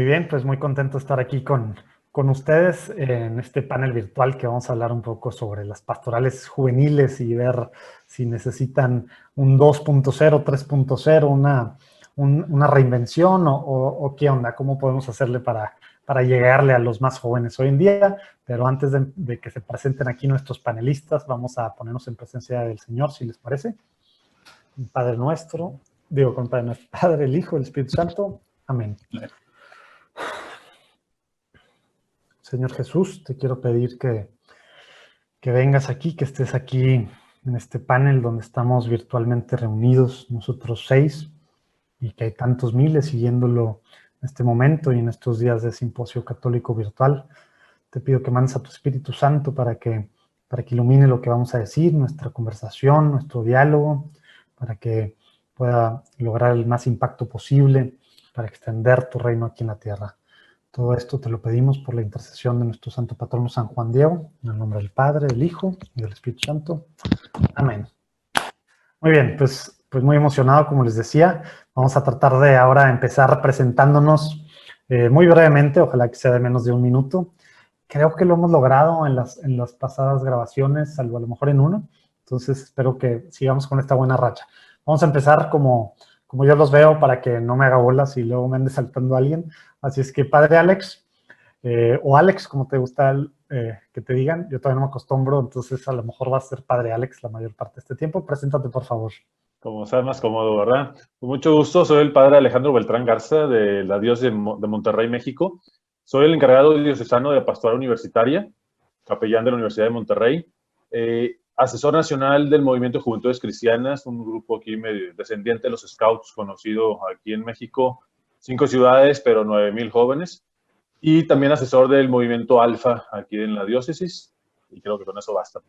bien, pues muy contento de estar aquí con ustedes en este panel virtual que vamos a hablar un poco sobre las pastorales juveniles y ver si necesitan un 2.0, 3.0, una reinvención o qué onda, cómo podemos hacerle para llegarle a los más jóvenes hoy en día. Pero antes de que se presenten aquí nuestros panelistas, vamos a ponernos en presencia del Señor, si les parece. Padre nuestro, con Padre nuestro, Padre, el Hijo, el Espíritu Santo. Amén. Señor Jesús, te quiero pedir que vengas aquí, que estés aquí en este panel donde estamos virtualmente reunidos nosotros 6 y que hay tantos miles siguiéndolo en este momento y en estos días de simposio católico virtual. Te pido que mandes a tu Espíritu Santo para que ilumine lo que vamos a decir, nuestra conversación, nuestro diálogo, para que pueda lograr el más impacto posible, para extender tu reino aquí en la tierra. Todo esto te lo pedimos por la intercesión de nuestro santo patrono San Juan Diego, en el nombre del Padre, del Hijo y del Espíritu Santo. Amén. Muy bien, pues muy emocionado, como les decía. Vamos a tratar de ahora empezar presentándonos muy brevemente, ojalá que sea de menos de un minuto. Creo que lo hemos logrado en las pasadas grabaciones, salvo a lo mejor en uno. Entonces espero que sigamos con esta buena racha. Vamos a empezar como yo los veo para que no me haga bolas y luego me ande saltando a alguien. Así es que, Padre Alex, o Alex, como te gusta que te digan, yo todavía no me acostumbro, entonces a lo mejor va a ser Padre Alex la mayor parte de este tiempo. Preséntate, por favor. Como sea más cómodo, ¿verdad? Con mucho gusto, soy el Padre Alejandro Beltrán Garza de la Diócesis de Monterrey, México. Soy el encargado diocesano de la Pastoral Universitaria, capellán de la Universidad de Monterrey, asesor nacional del Movimiento de Juventudes Cristianas, un grupo aquí medio descendiente de los Scouts, conocido aquí en México, 5 ciudades, pero 9,000 jóvenes. Y también asesor del Movimiento Alfa aquí en la diócesis. Y creo que con eso basta.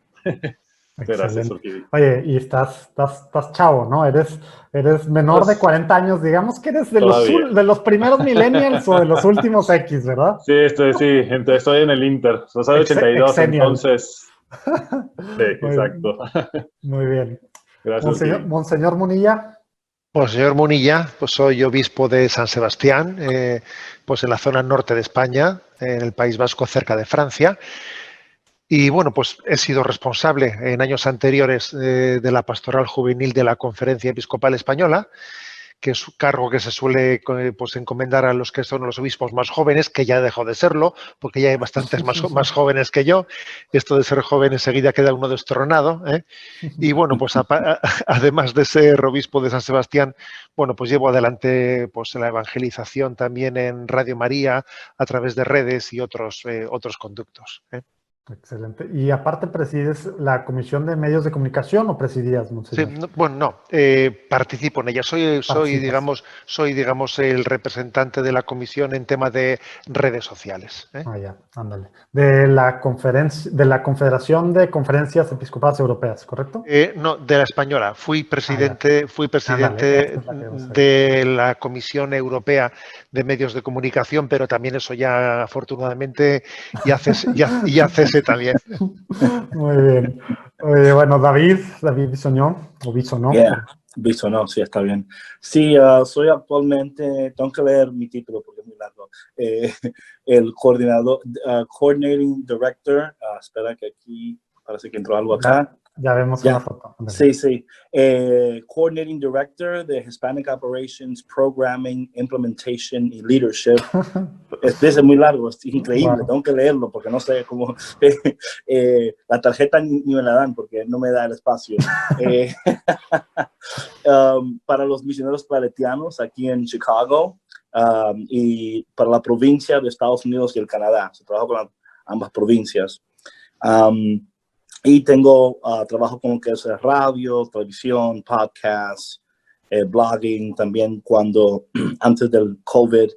Gracias, oye, y estás chavo, ¿no? Eres menor de 40 años, digamos que eres de los primeros millennials o de los últimos X, ¿verdad? Sí, estoy en el Inter. Soy 82, entonces. Sí, exacto. Muy bien. Gracias. Monseñor Munilla. Monseñor Munilla, pues soy obispo de San Sebastián, pues en la zona norte de España, en el País Vasco, cerca de Francia. Y bueno, pues he sido responsable en años anteriores de la pastoral juvenil de la Conferencia Episcopal Española, que es un cargo que se suele pues encomendar a los que son los obispos más jóvenes, que ya dejó de serlo, porque ya hay bastantes más jóvenes que yo. Esto de ser joven enseguida queda uno destronado, ¿eh? Y bueno, pues además de ser obispo de San Sebastián, bueno, pues llevo adelante pues la evangelización también en Radio María, a través de redes y otros conductos, ¿eh? Excelente. Y aparte, ¿presides la Comisión de Medios de Comunicación o presidías, Monseñor? Sí, participo en ella. Soy, digamos, el representante de la comisión en tema de redes sociales, ¿eh? Ya, ándale. De la Confederación de Conferencias Episcopales Europeas, ¿correcto? No, de la española. Fui presidente ándale, de la Comisión Europea de Medios de Comunicación, pero también eso ya, afortunadamente, ya cesé también. Muy bien. Bueno, David Bisonó, o Bisonó. Bisonó, sí, está bien. Sí, soy actualmente, tengo que leer mi título porque es muy largo, el Coordinating Director, espera que aquí parece que entró algo acá. Ya vemos una foto. Sí. Coordinating Director de Hispanic Operations, Programming, Implementation y Leadership. Es muy largo, es increíble, tengo que leerlo porque no sé cómo. La tarjeta ni me la dan porque no me da el espacio. Para los misioneros claretianos aquí en Chicago y para la provincia de Estados Unidos y el Canadá. Trabajo con ambas provincias. Y tengo trabajo con lo que es radio, televisión, podcast, blogging, también antes del COVID,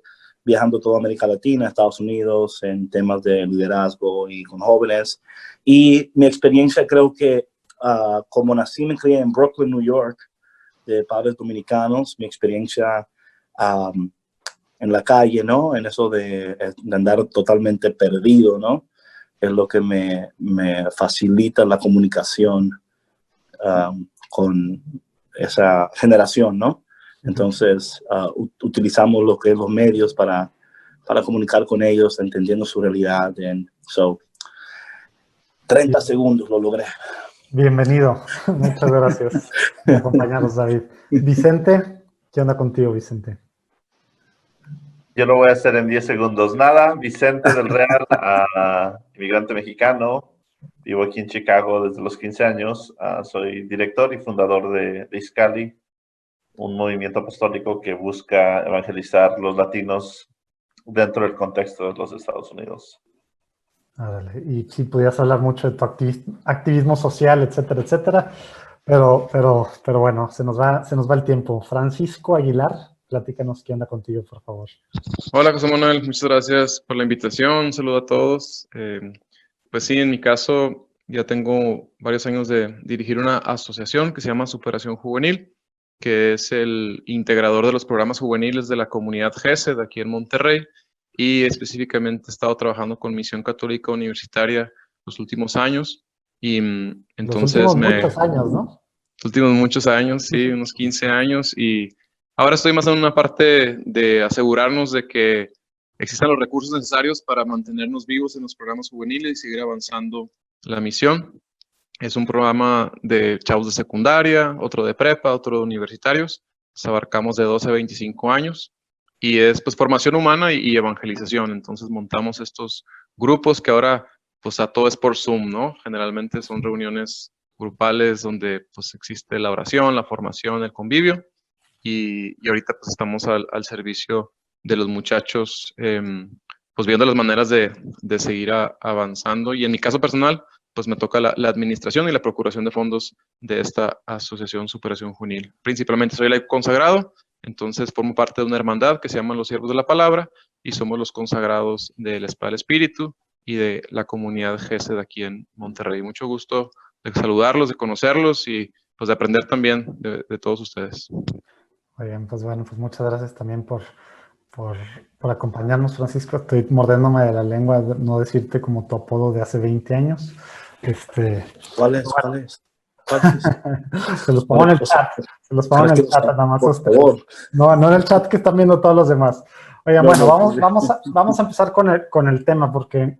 viajando toda América Latina, Estados Unidos, en temas de liderazgo y con jóvenes. Y mi experiencia, creo que como nací y me crié en Brooklyn, New York, de padres dominicanos, mi experiencia en la calle, ¿no? En eso de andar totalmente perdido, ¿no? Es lo que me facilita la comunicación con esa generación, ¿no? Entonces, utilizamos lo que es los medios para para comunicar con ellos, entendiendo su realidad. 30 segundos lo logré. Bienvenido. Muchas gracias por acompañarnos, David. Vicente, ¿qué onda contigo, Vicente? Yo lo voy a hacer en 10 segundos. Nada, Vicente del Real, inmigrante mexicano. Vivo aquí en Chicago desde los 15 años. Soy director y fundador de Iscali, un movimiento apostólico que busca evangelizar los latinos dentro del contexto de los Estados Unidos. Dale. Y sí, pudieras hablar mucho de tu activismo social, etcétera, etcétera. Pero bueno, se nos va el tiempo. Francisco Aguilar, platícanos qué onda contigo, por favor. Hola, José Manuel. Muchas gracias por la invitación. Un saludo a todos. Pues sí, en mi caso, ya tengo varios años de dirigir una asociación que se llama Superación Juvenil, que es el integrador de los programas juveniles de la comunidad GESED aquí en Monterrey. Y específicamente he estado trabajando con Misión Católica Universitaria los últimos años. Y entonces los últimos muchos años, ¿no? Los últimos muchos años, sí, unos 15 años. Y ahora estoy más en una parte de asegurarnos de que existan los recursos necesarios para mantenernos vivos en los programas juveniles y seguir avanzando la misión. Es un programa de chavos de secundaria, otro de prepa, otro de universitarios. Nos abarcamos de 12 a 25 años. Y es pues formación humana y evangelización. Entonces montamos estos grupos que ahora pues a todo es por Zoom, ¿no? Generalmente son reuniones grupales donde pues existe la oración, la formación, el convivio. Y ahorita pues estamos al servicio de los muchachos, pues viendo las maneras de seguir avanzando. Y en mi caso personal, pues me toca la administración y la procuración de fondos de esta asociación Superación Juvenil. Principalmente soy el consagrado. Entonces formo parte de una hermandad que se llama Los Siervos de la Palabra y somos los consagrados de la Espada del Espíritu y de la comunidad GESED aquí en Monterrey. Mucho gusto de saludarlos, de conocerlos y pues de aprender también de todos ustedes. Muy bien, pues bueno, pues muchas gracias también por acompañarnos, Francisco. Estoy mordiéndome de la lengua no decirte como tu apodo de hace 20 años. ¿Cuál es? ¿Cuál es? Se los pongo en el chat. Se los pongo en el chat, nada más. Por favor. No en el chat que están viendo todos los demás. Oigan, bueno, vamos a empezar con el tema porque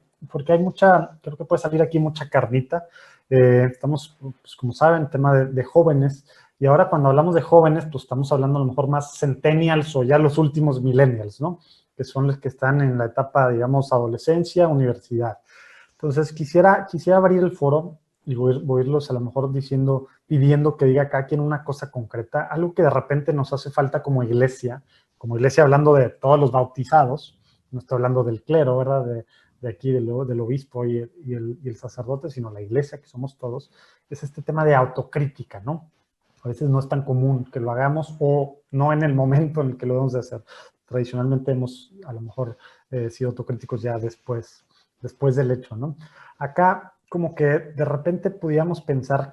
hay mucha, creo que puede salir aquí mucha carnita. Estamos, pues, como saben, tema de jóvenes. Y ahora cuando hablamos de jóvenes, pues estamos hablando a lo mejor más centennials o ya los últimos millennials, ¿no? Que son los que están en la etapa, digamos, adolescencia, universidad. Entonces, quisiera abrir el foro y voy a irlos a lo mejor pidiendo que diga cada quien una cosa concreta, algo que de repente nos hace falta como iglesia hablando de todos los bautizados, no estoy hablando del clero, ¿verdad? De aquí, del obispo y el sacerdote, sino la iglesia, que somos todos, es este tema de autocrítica, ¿no? A veces no es tan común que lo hagamos o no en el momento en el que lo debemos de hacer. Tradicionalmente hemos a lo mejor sido autocríticos ya después del hecho, ¿no? Acá como que de repente pudiéramos pensar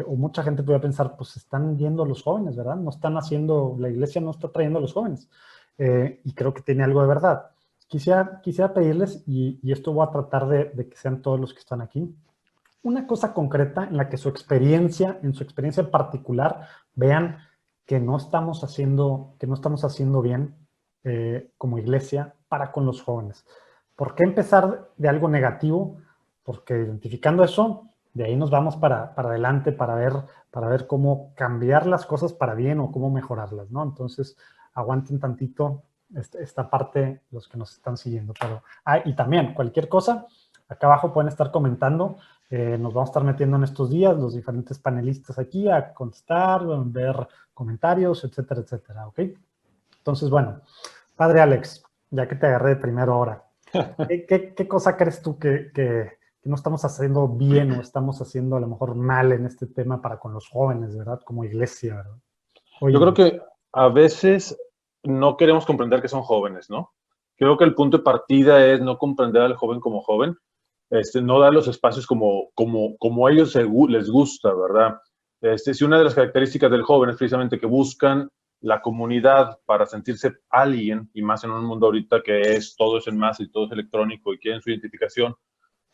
o mucha gente pudiera pensar, pues están yendo los jóvenes, ¿verdad? La iglesia no está trayendo a los jóvenes. Y creo que tiene algo de verdad. Quisiera pedirles, y esto voy a tratar de que sean todos los que están aquí, una cosa concreta en la que en su experiencia particular, vean que no estamos haciendo bien como iglesia para con los jóvenes. ¿Por qué empezar de algo negativo? Porque identificando eso, de ahí nos vamos para adelante para ver cómo cambiar las cosas para bien o cómo mejorarlas, ¿no? Entonces, aguanten tantito esta parte los que nos están siguiendo. Y también, cualquier cosa, acá abajo pueden estar comentando. Nos vamos a estar metiendo en estos días, los diferentes panelistas aquí, a contestar, ver comentarios, etcétera, etcétera, ¿ok? Entonces, bueno, Padre Alex, ya que te agarré de primera hora, ¿qué cosa crees tú que no estamos haciendo bien o estamos haciendo a lo mejor mal en este tema para con los jóvenes, ¿verdad? Como iglesia, ¿verdad? Oye, yo creo que a veces no queremos comprender que son jóvenes, ¿no? Creo que el punto de partida es no comprender al joven como joven, no dar los espacios como a ellos les gusta, ¿verdad? Si una de las características del joven es precisamente que buscan la comunidad para sentirse alguien, y más en un mundo ahorita que todo es en masa y todo es electrónico y quieren su identificación,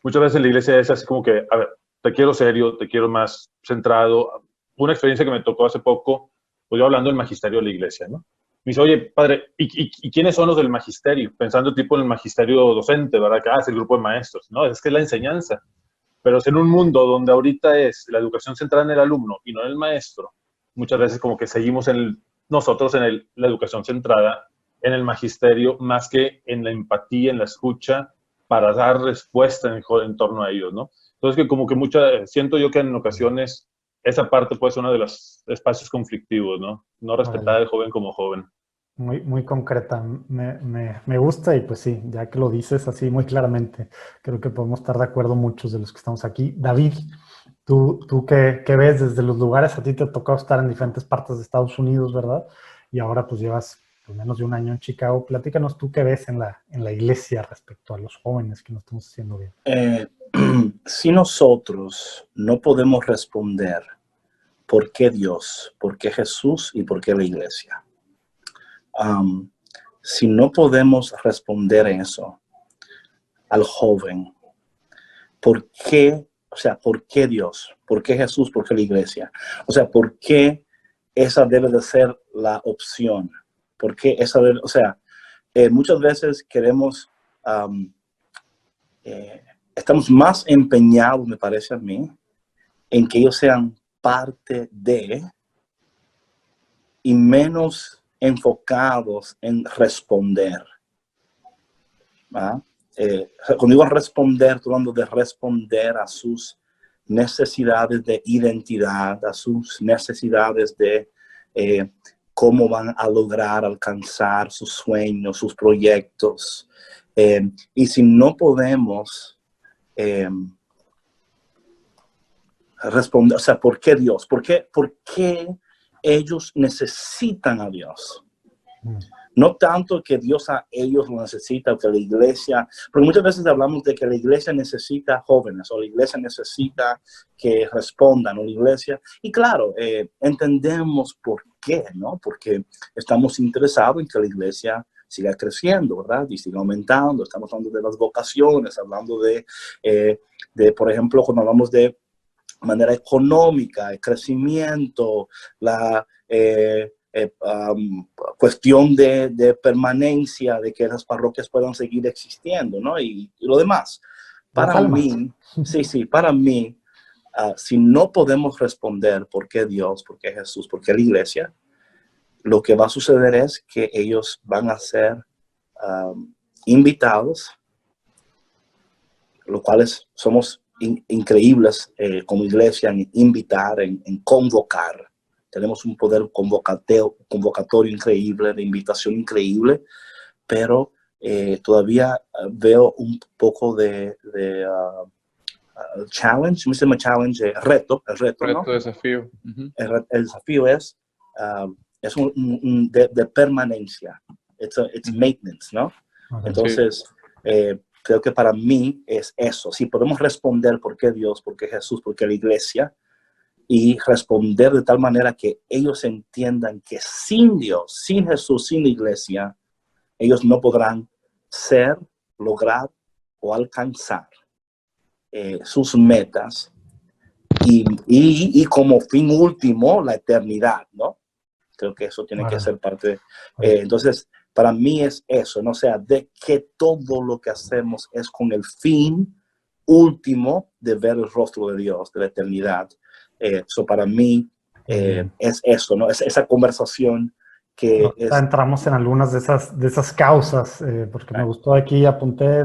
muchas veces la iglesia es así como que, a ver, te quiero serio, te quiero más centrado. Una experiencia que me tocó hace poco, pues yo hablando del magisterio de la iglesia, ¿no? Me dice, oye, padre, ¿y quiénes son los del magisterio? Pensando tipo en el magisterio docente, ¿verdad? Que es el grupo de maestros. No, es que es la enseñanza. Pero es en un mundo donde ahorita es la educación centrada en el alumno y no en el maestro, muchas veces como que seguimos nosotros en la educación centrada en el magisterio más que en la empatía, en la escucha, para dar respuesta en torno a ellos, ¿no? Entonces que como que siento yo que en ocasiones esa parte puede ser uno de los espacios conflictivos, ¿no? No respetar al joven como joven. Muy concreta, me gusta y pues sí, ya que lo dices así muy claramente, creo que podemos estar de acuerdo muchos de los que estamos aquí. David, tú qué ves desde los lugares, a ti te ha tocado estar en diferentes partes de Estados Unidos, ¿verdad? Y ahora pues llevas pues, menos de un año en Chicago. Platícanos tú qué ves en la iglesia respecto a los jóvenes que no estamos haciendo bien. Si nosotros no podemos responder por qué Dios, por qué Jesús y por qué la iglesia, si no podemos responder eso al joven, ¿por qué? O sea, ¿por qué Dios? ¿Por qué Jesús? ¿Por qué la iglesia? O sea, ¿por qué esa debe de ser la opción? ¿Por qué esa debe, o sea, muchas veces queremos, estamos más empeñados, me parece a mí, en que ellos sean parte de y menos enfocados en responder. Cuando digo responder, estoy hablando de responder a sus necesidades de identidad, a sus necesidades de cómo van a lograr alcanzar sus sueños, sus proyectos. Y si no podemos responder, o sea, ¿por qué Dios? ¿Por qué ellos necesitan a Dios? No tanto que Dios a ellos lo necesita, o que la iglesia, porque muchas veces hablamos de que la iglesia necesita jóvenes, o la iglesia necesita que respondan, o la iglesia, y claro, entendemos por qué, ¿no? Porque estamos interesados en que la iglesia siga creciendo, ¿verdad? Y siga aumentando. Estamos hablando de las vocaciones, hablando de por ejemplo, cuando hablamos de manera económica, el crecimiento, la cuestión de permanencia, de que las parroquias puedan seguir existiendo, ¿no? Y lo demás. Para mí, para mí, si no podemos responder por qué Dios, por qué Jesús, por qué la iglesia, lo que va a suceder es que ellos van a ser invitados, los cuales somos increíbles como iglesia en invitar, en convocar. Tenemos un poder convocatorio increíble, de invitación increíble, pero todavía veo un poco de challenge, me llama challenge, reto, ¿no? Desafío. El desafío es de permanencia, it's maintenance, ¿no? Entonces, creo que para mí es eso. Si podemos responder por qué Dios, por qué Jesús, por qué la iglesia, y responder de tal manera que ellos entiendan que sin Dios, sin Jesús, sin la iglesia, ellos no podrán ser, lograr o alcanzar sus metas y como fin último la eternidad, ¿no? Creo que eso tiene que ser parte. Entonces, para mí es eso, ¿no? O sea, de que todo lo que hacemos es con el fin último de ver el rostro de Dios, de la eternidad. Eso para mí es eso, ¿no? Es esa conversación que entramos en algunas de esas causas, porque me gustó aquí, apunté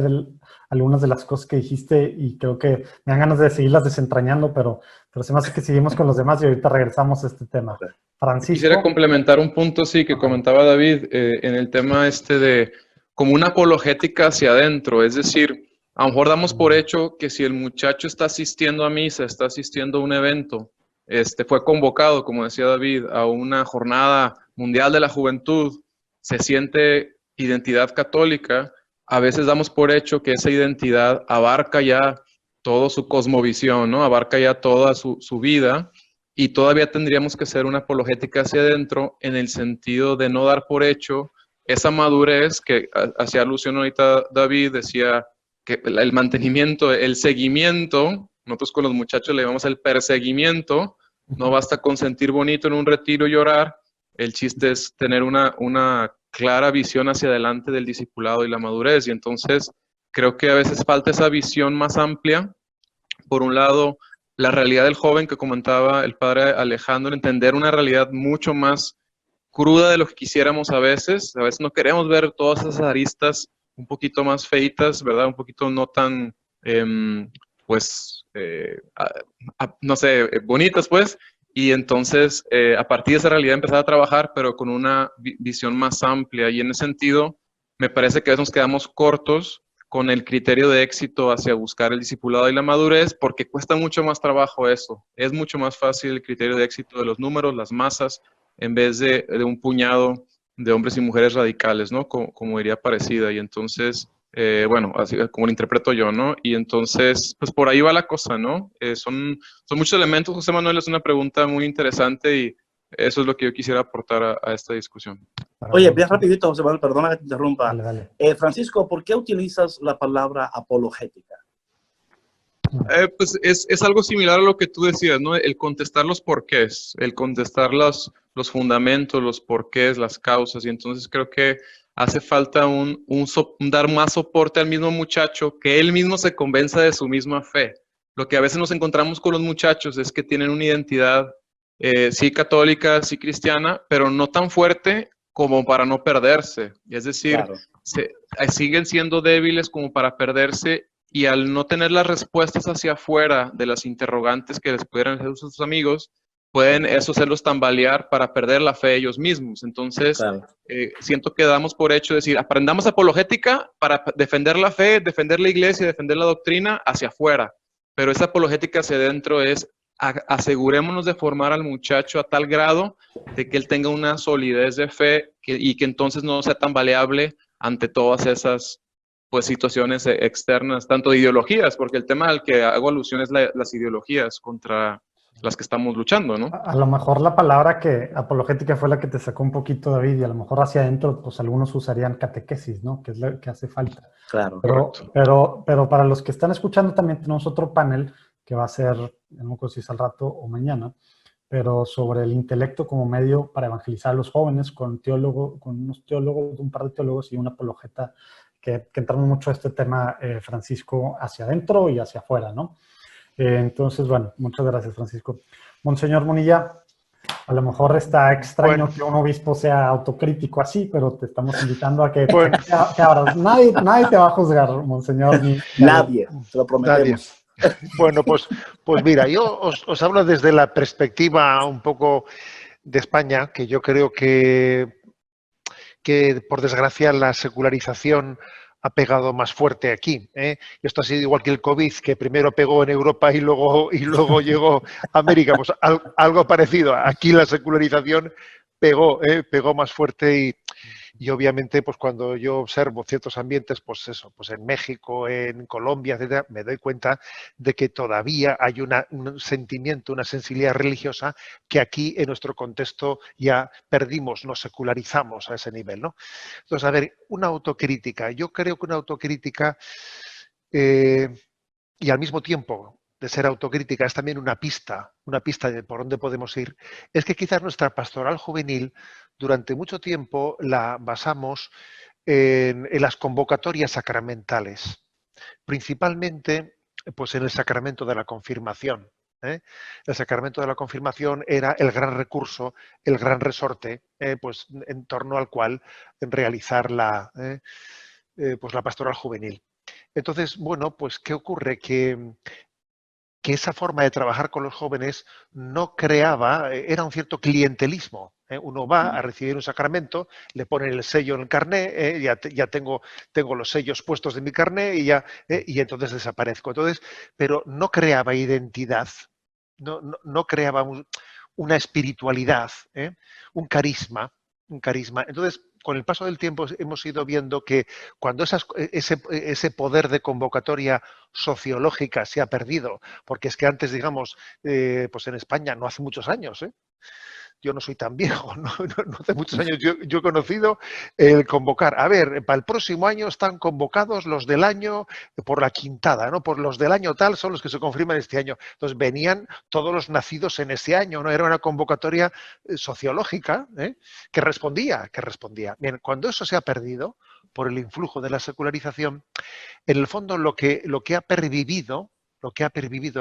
algunas de las cosas que dijiste y creo que me dan ganas de seguirlas desentrañando, pero se me hace que seguimos con los demás y ahorita regresamos a este tema. Francisco. Quisiera complementar un punto, sí, que comentaba David, en el tema de como una apologética hacia adentro, es decir, a lo mejor damos por hecho que si el muchacho está asistiendo a misa, está asistiendo a un evento, fue convocado, como decía David, a una jornada mundial de la juventud, se siente identidad católica, a veces damos por hecho que esa identidad abarca ya toda su cosmovisión, ¿no? Abarca ya toda su vida y todavía tendríamos que hacer una apologética hacia adentro en el sentido de no dar por hecho esa madurez que hacía alusión ahorita David, decía que el mantenimiento, el seguimiento, nosotros con los muchachos le llamamos el perseguimiento, no basta con sentir bonito en un retiro y llorar, El chiste es tener una clara visión hacia adelante del discipulado y la madurez. Y entonces creo que a veces falta esa visión más amplia. Por un lado, la realidad del joven que comentaba el padre Alejandro, entender una realidad mucho más cruda de lo que quisiéramos a veces. A veces no queremos ver todas esas aristas un poquito más feitas, ¿verdad? Un poquito no tan, pues, no sé, bonitas, pues. Y entonces, a partir de esa realidad, empezar a trabajar, pero con una visión más amplia. Y en ese sentido, me parece que a veces nos quedamos cortos con el criterio de éxito hacia buscar el discipulado y la madurez, porque cuesta mucho más trabajo eso. Es mucho más fácil el criterio de éxito de los números, las masas, en vez de un puñado de hombres y mujeres radicales, ¿no? Como diría Parecida. Y entonces, bueno, así como lo interpreto yo, ¿no? Y entonces, pues por ahí va la cosa, ¿no? Son muchos elementos. José Manuel, es una pregunta muy interesante y eso es lo que yo quisiera aportar a esta discusión. Oye, bien rapidito, José Manuel, perdona que te interrumpa. Dale, dale. Francisco, ¿por qué utilizas la palabra apologética? Pues es algo similar a lo que tú decías, ¿no? El contestar los porqués, el contestar los fundamentos, los porqués, las causas. Y entonces creo que hace falta un dar más soporte al mismo muchacho, que él mismo se convenza de su misma fe. Lo que a veces nos encontramos con los muchachos es que tienen una identidad, sí católica, sí cristiana, pero no tan fuerte como para no perderse. Es decir, Claro. siguen siendo débiles como para perderse. Y al no tener las respuestas hacia afuera de las interrogantes que les pudieran hacer sus amigos, pueden eso hacerlos tambalear para perder la fe ellos mismos. Entonces, Claro. Siento que damos por hecho decir, aprendamos apologética para defender la fe, defender la iglesia, defender la doctrina hacia afuera. Pero esa apologética hacia adentro es asegurémonos de formar al muchacho a tal grado de que él tenga una solidez de fe y que entonces no sea tambaleable ante todas esas pues situaciones externas, tanto de ideologías, porque el tema al que hago alusión es las ideologías contra las que estamos luchando, ¿no? A lo mejor la palabra que apologética fue la que te sacó un poquito, David, y a lo mejor hacia adentro, pues algunos usarían catequesis, ¿no? Que es lo que hace falta. Claro. Pero para los que están escuchando también tenemos otro panel que va a ser, no sé si es al rato o mañana, pero sobre el intelecto como medio para evangelizar a los jóvenes con unos teólogos, un par de teólogos y un apologeta que entramos mucho a este tema, Francisco, hacia adentro y hacia afuera, ¿no? Entonces, bueno, muchas gracias, Francisco. Monseñor Munilla, a lo mejor está extraño que un obispo sea autocrítico así, pero te estamos invitando a que abras. Nadie te va a juzgar, Monseñor. Nadie, te lo prometemos. Nadie. Bueno, pues mira, yo os hablo desde la perspectiva un poco de España, que yo creo que por desgracia la secularización ha pegado más fuerte aquí. Y esto ha sido igual que el COVID, que primero pegó en Europa y luego llegó a América. Pues algo parecido. Aquí la secularización pegó más fuerte y obviamente pues cuando yo observo ciertos ambientes, pues eso, pues en México, en Colombia, etcétera, me doy cuenta de que todavía hay un sentimiento, una sensibilidad religiosa que aquí en nuestro contexto ya perdimos, nos secularizamos a ese nivel, ¿no? Entonces, a ver, una autocrítica. Yo creo que una autocrítica y al mismo tiempo de ser autocrítica es también una pista de por dónde podemos ir, es que quizás nuestra pastoral juvenil durante mucho tiempo la basamos en las convocatorias sacramentales, principalmente pues en el sacramento de la confirmación. El sacramento de la confirmación era el gran recurso, el gran resorte, pues en torno al cual realizar pues la pastoral juvenil. Entonces, bueno, pues ¿qué ocurre? Que esa forma de trabajar con los jóvenes no creaba, era un cierto clientelismo. Uno va a recibir un sacramento, le ponen el sello en el carné, ya tengo los sellos puestos de mi carné y entonces desaparezco. Entonces, pero no creaba identidad, no creaba una espiritualidad, un carisma. Entonces, con el paso del tiempo hemos ido viendo que cuando ese poder de convocatoria sociológica se ha perdido, porque es que antes, digamos, pues en España, no hace muchos años, yo no soy tan viejo, no hace muchos años yo he conocido el convocar. A ver, para el próximo año están convocados los del año por la quintada, ¿no? Por los del año tal son los que se confirman este año. Entonces venían todos los nacidos en ese año, ¿no? Era una convocatoria sociológica, que respondía. Bien, cuando eso se ha perdido por el influjo de la secularización, en el fondo lo que ha pervivido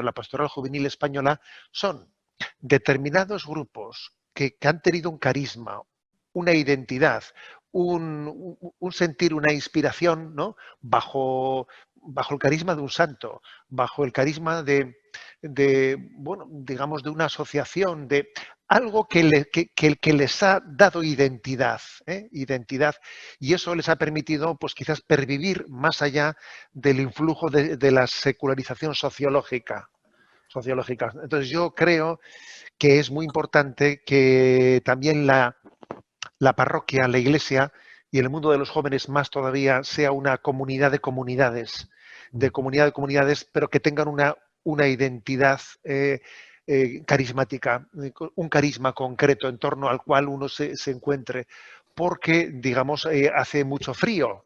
la pastoral juvenil española son determinados grupos que han tenido un carisma, una identidad, un sentir, una inspiración, ¿no? bajo el carisma de un santo, bajo el carisma de bueno, digamos, de una asociación, de algo que les ha dado identidad, identidad, y eso les ha permitido, pues quizás, pervivir más allá del influjo de la secularización sociológica. Entonces yo creo que es muy importante que también la parroquia, la iglesia y el mundo de los jóvenes más todavía sea una comunidad de comunidades, pero que tengan una identidad carismática, un carisma concreto en torno al cual uno se encuentre. Porque, digamos, hace mucho frío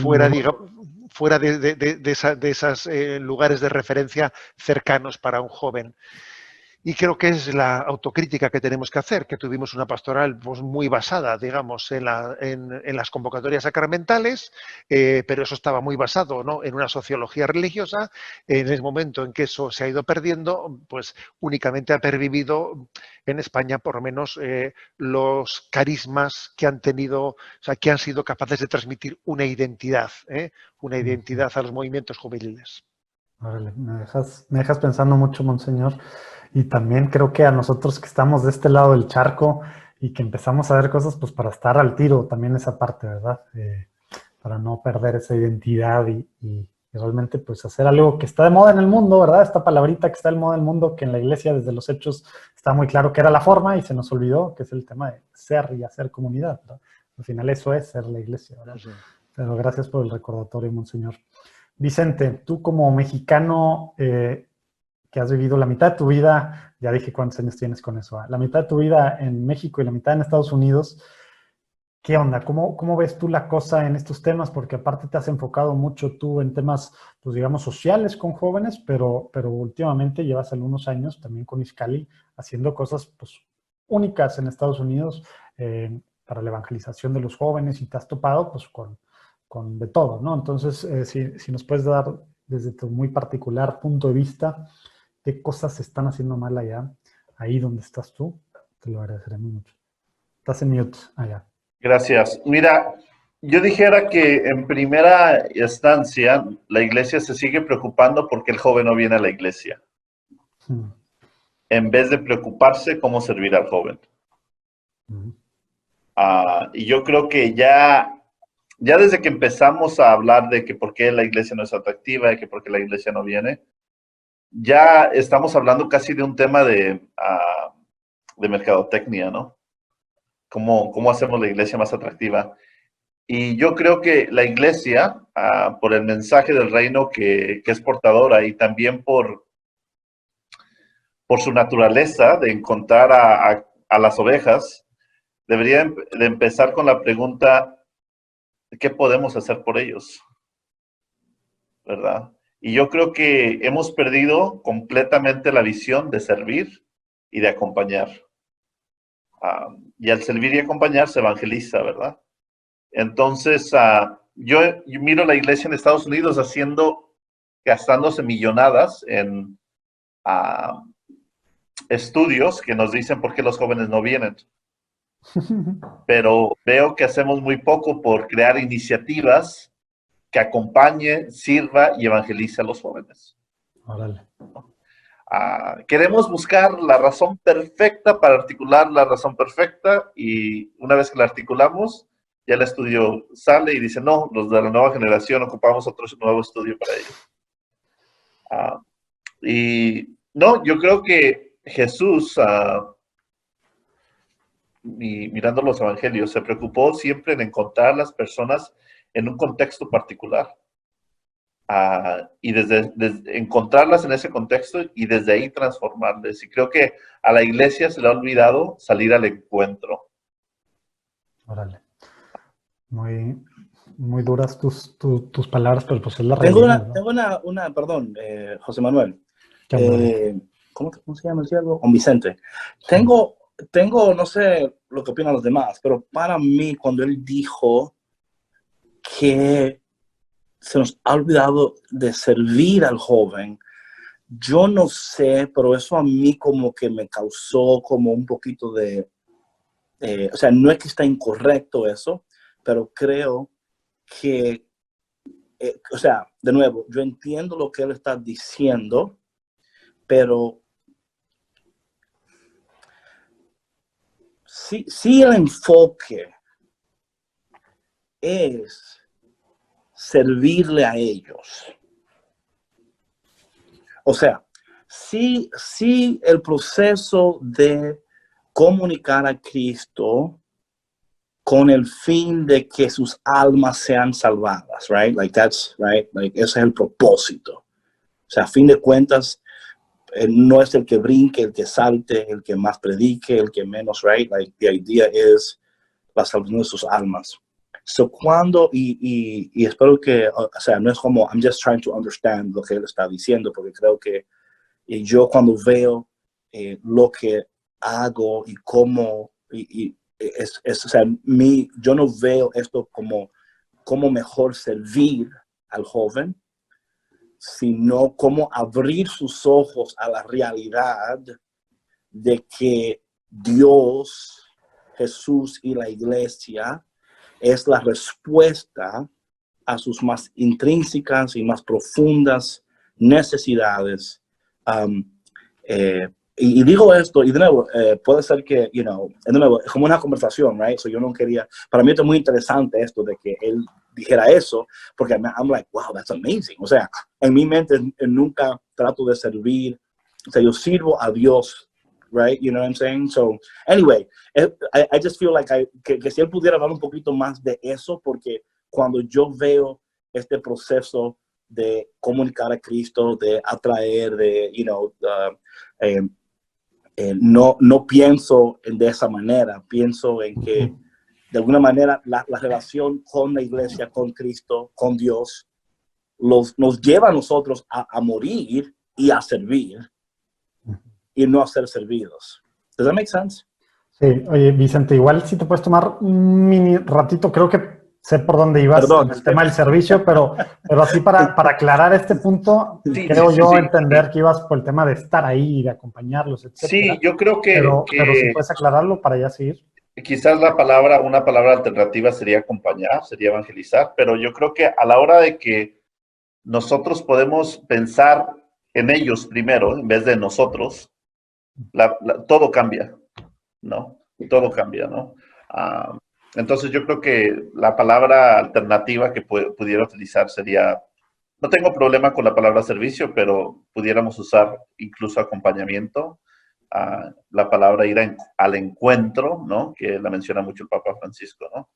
fuera, digamos, fuera de esos lugares de referencia cercanos para un joven. Y creo que es la autocrítica que tenemos que hacer, que tuvimos una pastoral pues, muy basada, digamos, en las convocatorias sacramentales, pero eso estaba muy basado, ¿no? En una sociología religiosa. En el momento en que eso se ha ido perdiendo, pues únicamente ha pervivido en España, por lo menos, los carismas que han tenido, o sea, que han sido capaces de transmitir una identidad a los movimientos juveniles. Órale, me dejas pensando mucho, Monseñor. Y también creo que a nosotros que estamos de este lado del charco y que empezamos a ver cosas, pues para estar al tiro también esa parte, ¿verdad? Para no perder esa identidad y realmente pues hacer algo que está de moda en el mundo, ¿verdad? Esta palabrita que está de moda en el mundo, que en la iglesia desde los hechos está muy claro que era la forma y se nos olvidó, que es el tema de ser y hacer comunidad, ¿verdad? Al final eso es ser la iglesia, ¿verdad? Sí. Pero gracias por el recordatorio, Monseñor. Vicente, tú como mexicano que has vivido la mitad de tu vida, ya dije cuántos años tienes con eso, la mitad de tu vida en México y la mitad en Estados Unidos, ¿qué onda? ¿Cómo ves tú la cosa en estos temas? Porque aparte te has enfocado mucho tú en temas, pues digamos, sociales con jóvenes, pero últimamente llevas algunos años también con Iscali haciendo cosas pues únicas en Estados Unidos para la evangelización de los jóvenes y te has topado pues con de todo, ¿no? Entonces, si nos puedes dar desde tu muy particular punto de vista, ¿qué cosas se están haciendo mal allá? Ahí donde estás tú, te lo agradeceré mucho. Estás en mute allá. Gracias. Mira, yo dijera que en primera instancia la iglesia se sigue preocupando porque el joven no viene a la iglesia, en vez de preocuparse cómo servir al joven. Y yo creo que ya desde que empezamos a hablar de que por qué la iglesia no es atractiva, de que por qué la iglesia no viene, ya estamos hablando casi de un tema de mercadotecnia, ¿no? ¿Cómo hacemos la iglesia más atractiva? Y yo creo que la iglesia, por el mensaje del reino que es portadora y también por su naturaleza de encontrar a las ovejas, debería de empezar con la pregunta, ¿qué podemos hacer por ellos? ¿Verdad? Y yo creo que hemos perdido completamente la visión de servir y de acompañar. Y al servir y acompañar se evangeliza, ¿verdad? Entonces, yo miro la iglesia en Estados Unidos gastándose millonadas en estudios que nos dicen por qué los jóvenes no vienen. Pero veo que hacemos muy poco por crear iniciativas que acompañe, sirva y evangelice a los jóvenes. Órale. Queremos buscar la razón perfecta para articular la razón perfecta y una vez que la articulamos, ya el estudio sale y dice, no, los de la nueva generación ocupamos otro nuevo estudio para ello. Y no, yo creo que Jesús, mirando los evangelios, se preocupó siempre en encontrar a las personas en un contexto particular. y desde encontrarlas en ese contexto y desde ahí transformarles. Y creo que a la iglesia se le ha olvidado salir al encuentro. Órale. Muy, muy duras tus palabras, pero pues es la Tengo realidad, ¿no? tengo perdón, José Manuel. Qué amable. ¿Cómo se llama el cielo? Don Vicente. Tengo, no sé lo que opinan los demás, pero para mí, cuando él dijo que se nos ha olvidado de servir al joven, yo no sé, pero eso a mí como que me causó como un poquito de, o sea, no es que está incorrecto eso, pero creo que, o sea, de nuevo, yo entiendo lo que él está diciendo, pero si el enfoque es servirle a ellos, o sea, si el proceso de comunicar a Cristo con el fin de que sus almas sean salvadas, right? Like that's, right? Like ese es el propósito. O sea, a fin de cuentas, no es el que brinque, el que salte, el que más predique, el que menos, right? Like the idea is la salvación de sus almas. So, cuando, y espero que, o sea, no es como, I'm just trying to understand lo que él está diciendo, porque creo que yo cuando veo lo que hago y cómo, o sea, yo no veo esto como mejor servir al joven, sino cómo abrir sus ojos a la realidad de que Dios, Jesús y la iglesia es la respuesta a sus más intrínsecas y más profundas necesidades. Y digo esto, y de nuevo, puede ser que, de nuevo, es como una conversación, right? So yo no quería, para mí esto es muy interesante esto de que él dijera eso, porque I'm like, wow, that's amazing. O sea, en mi mente nunca trato de servir, o sea, yo sirvo a Dios, right? You know what I'm saying? So, anyway, I just feel like que si él pudiera hablar un poquito más de eso, porque cuando yo veo este proceso de comunicar a Cristo, de atraer, de, no pienso de esa manera, pienso en que de alguna manera la relación con la iglesia, con Cristo, con Dios, nos lleva a nosotros a morir y a servir y no a ser servidos. ¿Does that make sense? Sí, oye, Vicente, igual si te puedes tomar un mini ratito, creo que sé por dónde ibas. Perdón, en el tema del servicio, pero así para aclarar este punto, Sí, creo sí, yo sí, entender sí. que ibas por el tema de estar ahí, de acompañarlos, etcétera. Sí, yo creo Pero si puedes aclararlo para ya seguir. quizás una palabra alternativa sería acompañar, sería evangelizar, pero yo creo que a la hora de que nosotros podemos pensar en ellos primero, en vez de nosotros, todo cambia, ¿no? Todo cambia, ¿no? Entonces yo creo que la palabra alternativa que pudiera utilizar sería, no tengo problema con la palabra servicio, pero pudiéramos usar incluso acompañamiento, la palabra ir al encuentro, ¿no? Que la menciona mucho el Papa Francisco, ¿no?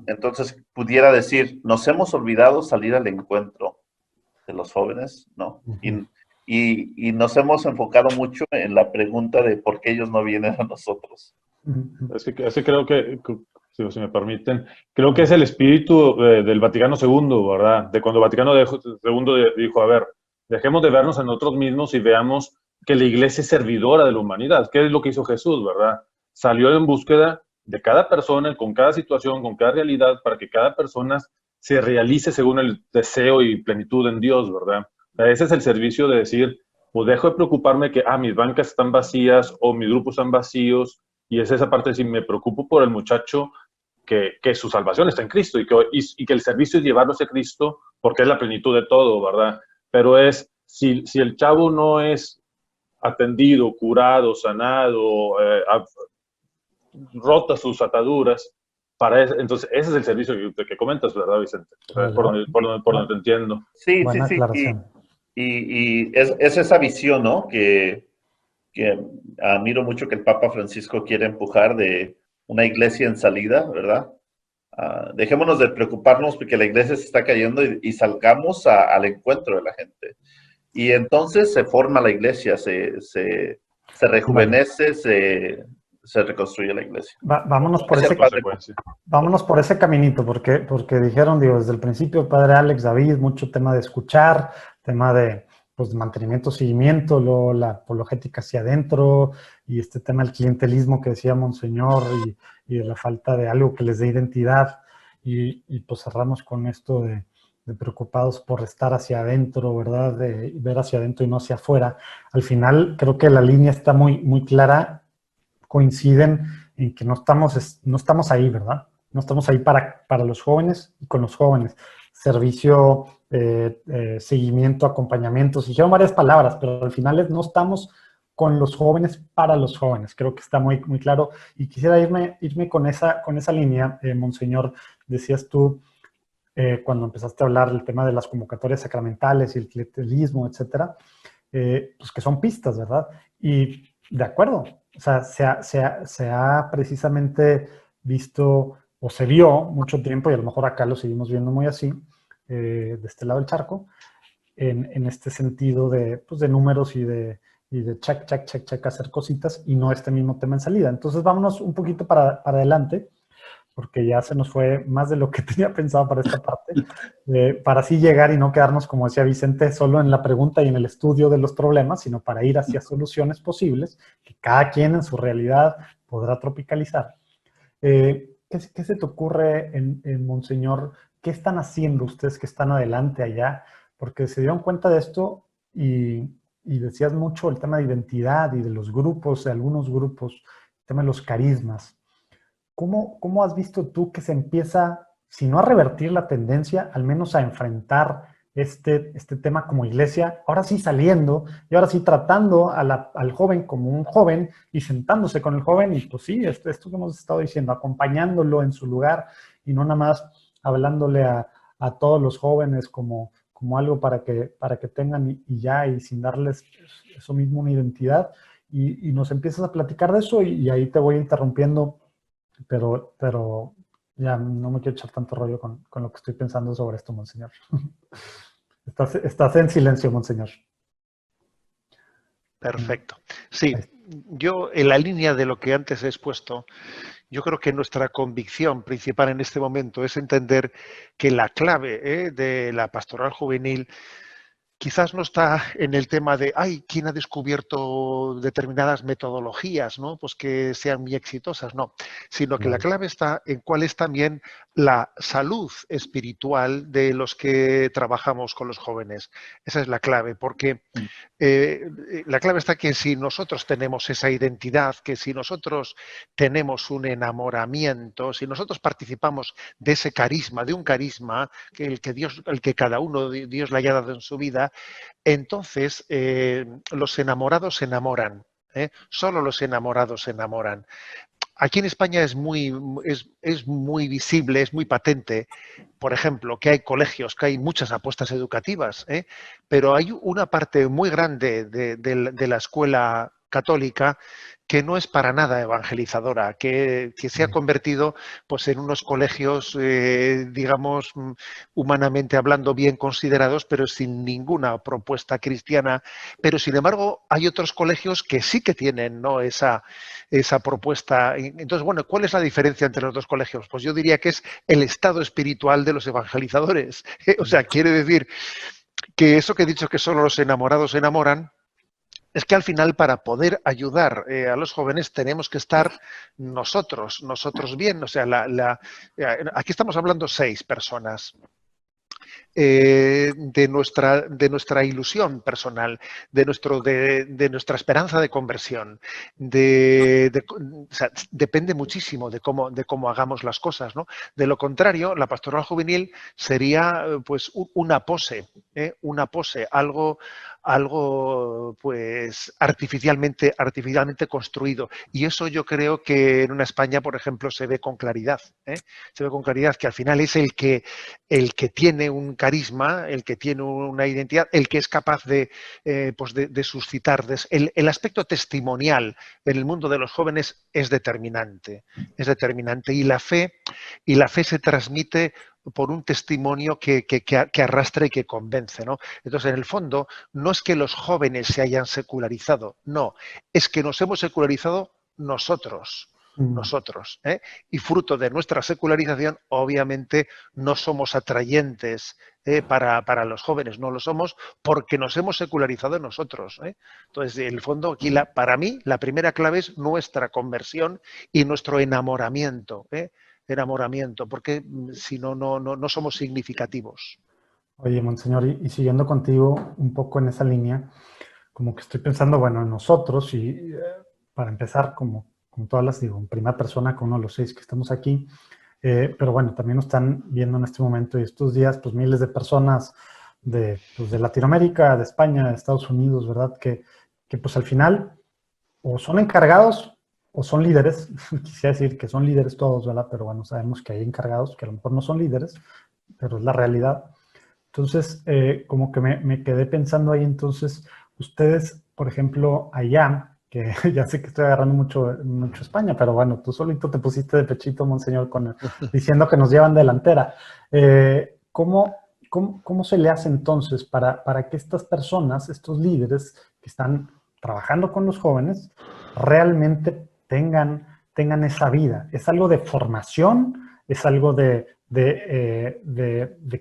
Entonces pudiera decir, nos hemos olvidado salir al encuentro de los jóvenes, ¿no? Y nos hemos enfocado mucho en la pregunta de por qué ellos no vienen a nosotros. Es que creo que, si me permiten, creo que es el espíritu del Vaticano II, ¿verdad? De cuando Vaticano II dijo, a ver, dejemos de vernos en nosotros mismos y veamos que la iglesia es servidora de la humanidad. ¿Qué es lo que hizo Jesús, verdad? Salió en búsqueda de cada persona, con cada situación, con cada realidad, para que cada persona se realice según el deseo y plenitud en Dios, ¿verdad? O sea, ese es el servicio de decir, pues dejo de preocuparme que, mis bancas están vacías o mis grupos están vacíos, y es esa parte de decir, me preocupo por el muchacho que su salvación está en Cristo y que el servicio es llevarlo hacia Cristo porque es la plenitud de todo, ¿verdad? Pero si el chavo no es atendido, curado, sanado, rota sus ataduras, entonces ese es el servicio que comentas, ¿verdad, Vicente? Por donde te entiendo. Sí, Buena sí, aclaración. Y es esa visión, ¿no? Que admiro mucho que el Papa Francisco quiere empujar de una iglesia en salida, ¿verdad? Dejémonos de preocuparnos porque la iglesia se está cayendo y salgamos al encuentro de la gente. Y entonces se forma la iglesia, se rejuvenece, se reconstruye la iglesia. Vámonos por Vámonos por ese caminito, porque dijeron, digo, desde el principio, padre Alex, David, mucho tema de escuchar, tema de, pues, de mantenimiento, seguimiento, luego la apologética hacia adentro, y este tema del clientelismo que decía Monseñor, y de la falta de algo que les dé identidad, y pues cerramos con esto de preocupados por estar hacia adentro, ¿verdad? De ver hacia adentro y no hacia afuera. Al final, creo que la línea está muy, muy clara. Coinciden en que no estamos ahí, ¿verdad? No estamos ahí para los jóvenes y con los jóvenes. Servicio, seguimiento, acompañamiento. Se dijeron varias palabras, pero al final no estamos con los jóvenes para los jóvenes. Creo que está muy, muy claro. Y quisiera irme con esa línea, Monseñor. Decías tú, cuando empezaste a hablar del tema de las convocatorias sacramentales y el clientelismo, etcétera, pues que son pistas, ¿verdad? Y de acuerdo, o sea, se ha precisamente visto, o se vio mucho tiempo, y a lo mejor acá lo seguimos viendo muy así, de este lado del charco, en este sentido de, pues, de números y de check, hacer cositas, y no este mismo tema en salida. Entonces vámonos un poquito para adelante, porque ya se nos fue más de lo que tenía pensado para esta parte, para así llegar y no quedarnos, como decía Vicente, solo en la pregunta y en el estudio de los problemas, sino para ir hacia soluciones posibles que cada quien en su realidad podrá tropicalizar. ¿Qué se te ocurre, Monseñor? ¿Qué están haciendo ustedes que están adelante allá? Porque se dieron cuenta de esto y decías mucho el tema de identidad y de los grupos, de algunos grupos, el tema de los carismas. ¿Cómo has visto tú que se empieza, si no a revertir la tendencia, al menos a enfrentar este tema como iglesia, ahora sí saliendo y ahora sí tratando al joven como un joven y sentándose con el joven y pues sí, esto que hemos estado diciendo, acompañándolo en su lugar y no nada más hablándole a todos los jóvenes como algo para que tengan y ya, y sin darles eso mismo una identidad, y nos empiezas a platicar de eso y ahí te voy interrumpiendo. Pero ya no me quiero echar tanto rollo con lo que estoy pensando sobre esto, Monseñor. Estás en silencio, Monseñor. Perfecto. Sí, yo en la línea de lo que antes he expuesto, yo creo que nuestra convicción principal en este momento es entender que la clave de la pastoral juvenil quizás no está en el tema de, ¿quién ha descubierto determinadas metodologías, ¿no? Pues que sean muy exitosas, no. Sino que la clave está en cuál es también la salud espiritual de los que trabajamos con los jóvenes. Esa es la clave, porque la clave está que si nosotros tenemos esa identidad, que si nosotros tenemos un enamoramiento, si nosotros participamos de ese carisma, de un carisma, el que cada uno de Dios le haya dado en su vida, entonces los enamorados se enamoran. Solo los enamorados se enamoran. Aquí en España es muy visible, es muy patente, por ejemplo, que hay colegios, que hay muchas apuestas educativas, pero hay una parte muy grande de la escuela católica que no es para nada evangelizadora, que se ha convertido pues en unos colegios, digamos, humanamente hablando, bien considerados, pero sin ninguna propuesta cristiana. Pero sin embargo, hay otros colegios que sí que tienen, ¿no?, esa propuesta. Entonces, bueno, ¿cuál es la diferencia entre los dos colegios? Pues yo diría que es el estado espiritual de los evangelizadores. O sea, quiere decir que eso que he dicho, que solo los enamorados se enamoran, es que al final, para poder ayudar a los jóvenes, tenemos que estar nosotros bien. O sea, aquí estamos hablando 6 personas. De nuestra ilusión personal, de nuestra esperanza de conversión, o sea, depende muchísimo de cómo hagamos las cosas, ¿no? De lo contrario, la pastoral juvenil sería pues una pose, algo pues artificialmente construido. Y eso yo creo que en una España, por ejemplo, se ve con claridad. Se ve con claridad que al final es el que tiene un carisma, el que tiene una identidad, el que es capaz pues de suscitar. El aspecto testimonial en el mundo de los jóvenes es determinante. Y la fe se transmite por un testimonio que arrastra y que convence, ¿no? Entonces, en el fondo, no es que los jóvenes se hayan secularizado, no, es que nos hemos secularizado nosotros. ¿Eh? Y fruto de nuestra secularización, obviamente, no somos atrayentes para los jóvenes, no lo somos porque nos hemos secularizado nosotros. Entonces, en el fondo, aquí para mí, la primera clave es nuestra conversión y nuestro enamoramiento. Enamoramiento, porque si no, no somos significativos. Oye, Monseñor, y siguiendo contigo un poco en esa línea, como que estoy pensando, bueno, en nosotros, y para empezar, como todas las digo, en primera persona, con uno de los 6 que estamos aquí, pero bueno, también nos están viendo en este momento y estos días, pues miles de personas pues, de Latinoamérica, de España, de Estados Unidos, ¿verdad? Que pues al final o son encargados o son líderes. Quisiera decir que son líderes todos, ¿verdad? Pero bueno, sabemos que hay encargados que a lo mejor no son líderes, pero es la realidad. Entonces, como que me quedé pensando ahí, entonces, ustedes, por ejemplo, allá, que ya sé que estoy agarrando mucho España, pero bueno, tú solito te pusiste de pechito, Monseñor, diciendo que nos llevan delantera. ¿Cómo se le hace entonces para que estas personas, estos líderes que están trabajando con los jóvenes, realmente tengan esa vida? ¿Es algo de formación? ¿Es algo de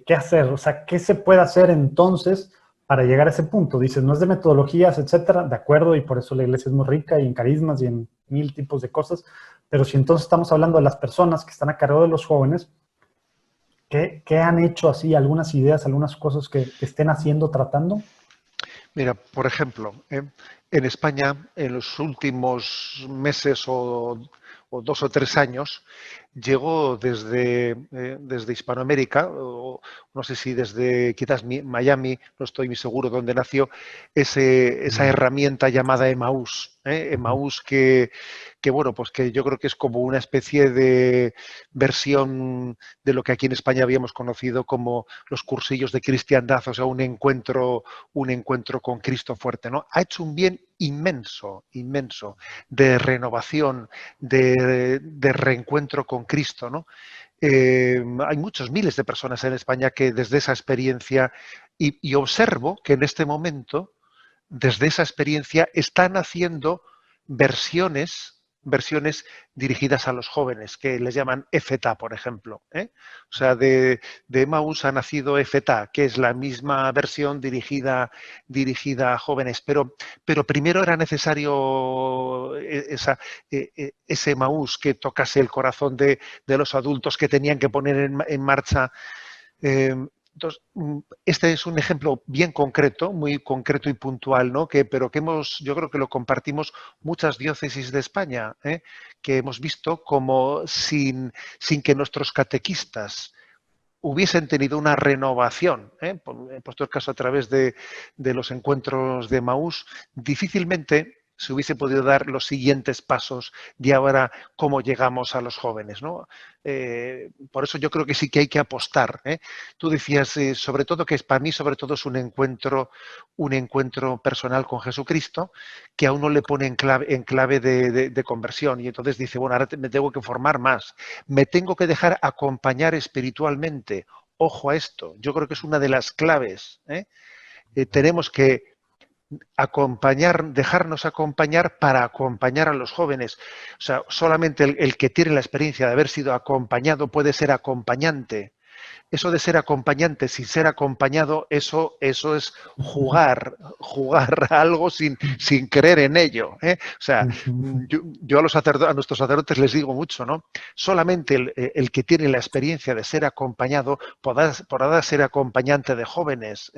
qué hacer? O sea, ¿qué se puede hacer entonces para llegar a ese punto? Dices, no es de metodologías, etcétera, de acuerdo, y por eso la iglesia es muy rica y en carismas y en 1000 tipos de cosas, pero si entonces estamos hablando de las personas que están a cargo de los jóvenes, ¿qué han hecho así? ¿Algunas ideas, algunas cosas que estén haciendo, tratando? Mira, por ejemplo, en España, en los últimos meses o 2 o 3 años, llegó desde Hispanoamérica, o no sé si desde quizás Miami, no estoy muy seguro dónde nació, esa herramienta llamada Emmaús. Emmaús que bueno, pues que yo creo que es como una especie de versión de lo que aquí en España habíamos conocido como los cursillos de cristiandad, o sea, un encuentro con Cristo fuerte, ¿no? Ha hecho un bien inmenso de renovación, de reencuentro con Cristo, ¿no? Hay muchos miles de personas en España que desde esa experiencia, y observo que en este momento, desde esa experiencia, están haciendo versiones dirigidas a los jóvenes, que les llaman EFETA, por ejemplo. O sea, de Emmaús ha nacido EFETA, que es la misma versión dirigida a jóvenes, pero primero era necesario ese Emmaús que tocase el corazón de los adultos, que tenían que poner en marcha. Entonces, este es un ejemplo bien concreto, muy concreto y puntual, ¿no? Pero que yo creo que lo compartimos muchas diócesis de España, que hemos visto como sin que nuestros catequistas hubiesen tenido una renovación, he puesto el caso a través de los encuentros de Emmaús, difícilmente se hubiese podido dar los siguientes pasos de ahora cómo llegamos a los jóvenes, ¿no? Por eso yo creo que sí que hay que apostar. Tú decías, sobre todo, que para mí sobre todo es un encuentro personal con Jesucristo, que a uno le pone en clave de conversión, y entonces dice, bueno, ahora me tengo que formar más, me tengo que dejar acompañar espiritualmente. Ojo a esto, yo creo que es una de las claves. Tenemos que dejarnos acompañar para acompañar a los jóvenes. O sea, solamente el que tiene la experiencia de haber sido acompañado puede ser acompañante. Eso de ser acompañante sin ser acompañado, eso es jugar a algo sin creer en ello. O sea, yo a nuestros sacerdotes les digo mucho, ¿no? Solamente el que tiene la experiencia de ser acompañado podrá ser acompañante de jóvenes.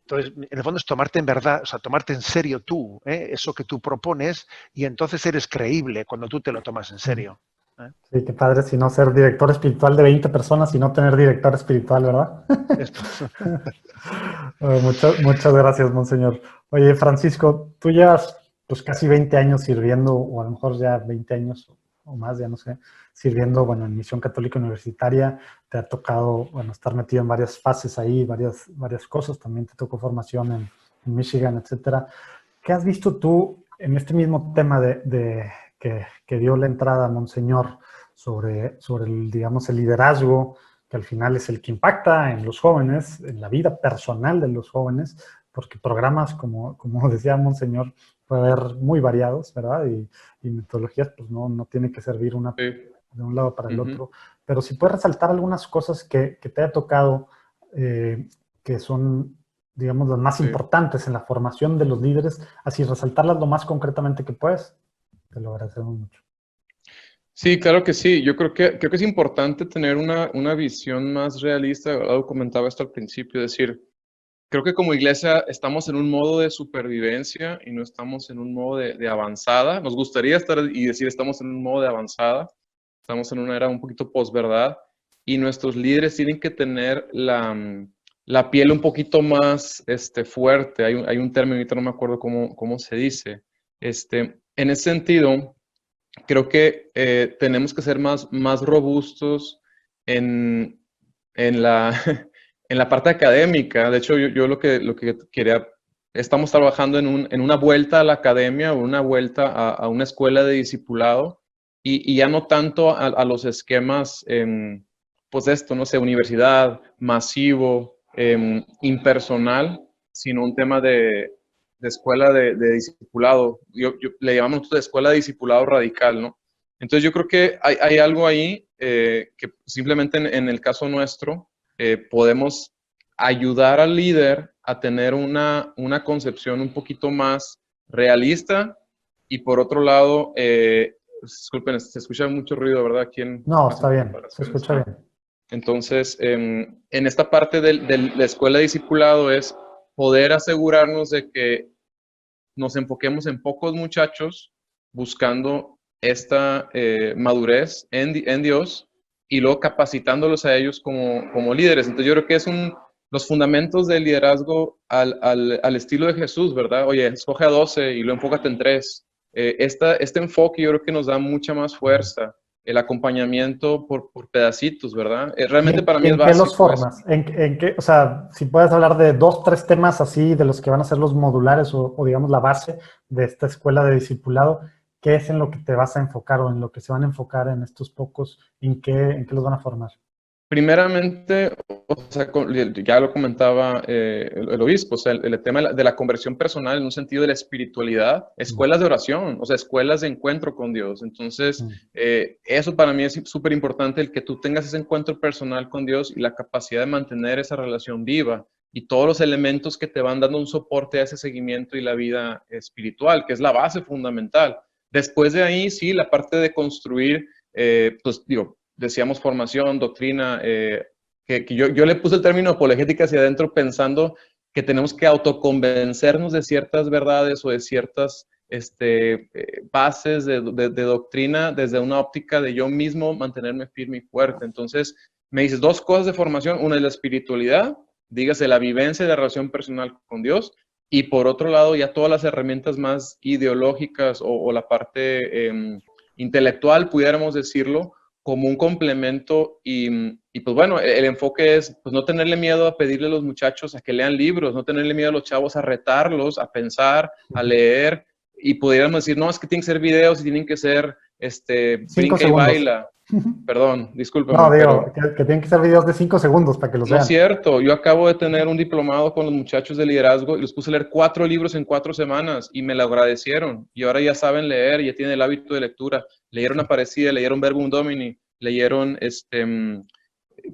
Entonces, en el fondo es tomarte en verdad, o sea, tomarte en serio tú, eso que tú propones, y entonces eres creíble cuando tú te lo tomas en serio. Sí, qué padre, si no ser director espiritual de 20 personas y no tener director espiritual, ¿verdad? Muchas gracias, Monseñor. Oye, Francisco, tú llevas pues casi 20 años sirviendo, o a lo mejor ya 20 años o más, ya no sé, sirviendo, bueno, en Misión Católica Universitaria, te ha tocado, bueno, estar metido en varias fases ahí, varias cosas, también te tocó formación en Michigan, etcétera. ¿Qué has visto tú en este mismo tema que dio la entrada Monseñor sobre el, digamos, el liderazgo, que al final es el que impacta en los jóvenes, en la vida personal de los jóvenes, porque programas, como decía Monseñor, puede haber muy variados, ¿verdad? Y metodologías, pues no tiene que servir una Sí. de un lado para el otro. Pero si puedes resaltar algunas cosas que te haya tocado, que son, digamos, las más importantes en la formación de los líderes, así resaltarlas lo más concretamente que puedes, te lo agradecemos mucho. Sí, claro que sí. Yo creo que es importante tener una visión más realista. ¿Verdad? Comentaba esto al principio, es decir, creo que como iglesia estamos en un modo de supervivencia y no estamos en un modo de avanzada. Nos gustaría estar y decir estamos en un modo de avanzada. Estamos en una era un poquito posverdad y nuestros líderes tienen que tener la piel un poquito más fuerte. Hay un término, ahorita no me acuerdo cómo se dice. En ese sentido, creo que tenemos que ser más robustos en la, en la parte académica. De hecho, yo lo que quería, estamos trabajando en una vuelta a la academia o una vuelta a una escuela de discipulado y ya no tanto a los esquemas, pues esto, no sé, universidad, masivo, impersonal, sino un tema de escuela de discipulado. Le llamamos nosotros de escuela de discipulado radical, ¿no? Entonces yo creo que hay algo ahí que simplemente en el caso nuestro podemos ayudar al líder a tener una concepción un poquito más realista y por otro lado, disculpen, se escucha mucho ruido, ¿verdad? Aquí No, está bien, se escucha bien. Entonces, en esta parte de la escuela de discipulado es poder asegurarnos de que nos enfoquemos en pocos muchachos buscando esta madurez en Dios y luego capacitándolos a ellos como líderes. Entonces yo creo que es los fundamentos del liderazgo al estilo de Jesús, ¿verdad? Oye, escoge a 12 y lo enfócate en 3. Este enfoque yo creo que nos da mucha más fuerza. El acompañamiento por pedacitos, ¿verdad? Realmente para mí es básico. ¿En qué los formas? ¿En qué, o sea, si puedes hablar de 2, 3 temas así, de los que van a ser los modulares o digamos la base de esta escuela de discipulado, ¿qué es en lo que te vas a enfocar o en lo que se van a enfocar en estos pocos? ¿En qué los van a formar? Primeramente, o sea, ya lo comentaba el obispo, o sea, el tema de la conversión personal en un sentido de la espiritualidad, escuelas de oración, o sea, escuelas de encuentro con Dios. Entonces, eso para mí es súper importante, el que tú tengas ese encuentro personal con Dios y la capacidad de mantener esa relación viva y todos los elementos que te van dando un soporte a ese seguimiento y la vida espiritual, que es la base fundamental. Después de ahí, sí, la parte de construir, pues digo, decíamos formación, doctrina, que yo le puse el término apologética hacia adentro pensando que tenemos que autoconvencernos de ciertas verdades o de ciertas bases de doctrina desde una óptica de yo mismo mantenerme firme y fuerte. Entonces, me dices 2 cosas de formación, una es la espiritualidad, dígase la vivencia de la relación personal con Dios, y por otro lado ya todas las herramientas más ideológicas o la parte intelectual, pudiéramos decirlo, como un complemento y pues bueno, el enfoque es pues no tenerle miedo a pedirle a los muchachos a que lean libros, no tenerle miedo a los chavos a retarlos, a pensar, a leer y pudiéramos decir, no, es que tienen que ser videos y tienen que ser brinca y baila. Perdón, discúlpeme. No, digo, que tienen que ser videos de 5 segundos para que los vean. No es cierto, yo acabo de tener un diplomado con los muchachos de liderazgo y los puse a leer 4 libros en 4 semanas y me lo agradecieron y ahora ya saben leer, ya tienen el hábito de lectura, leyeron Aparecida, leyeron Verbum Domini, leyeron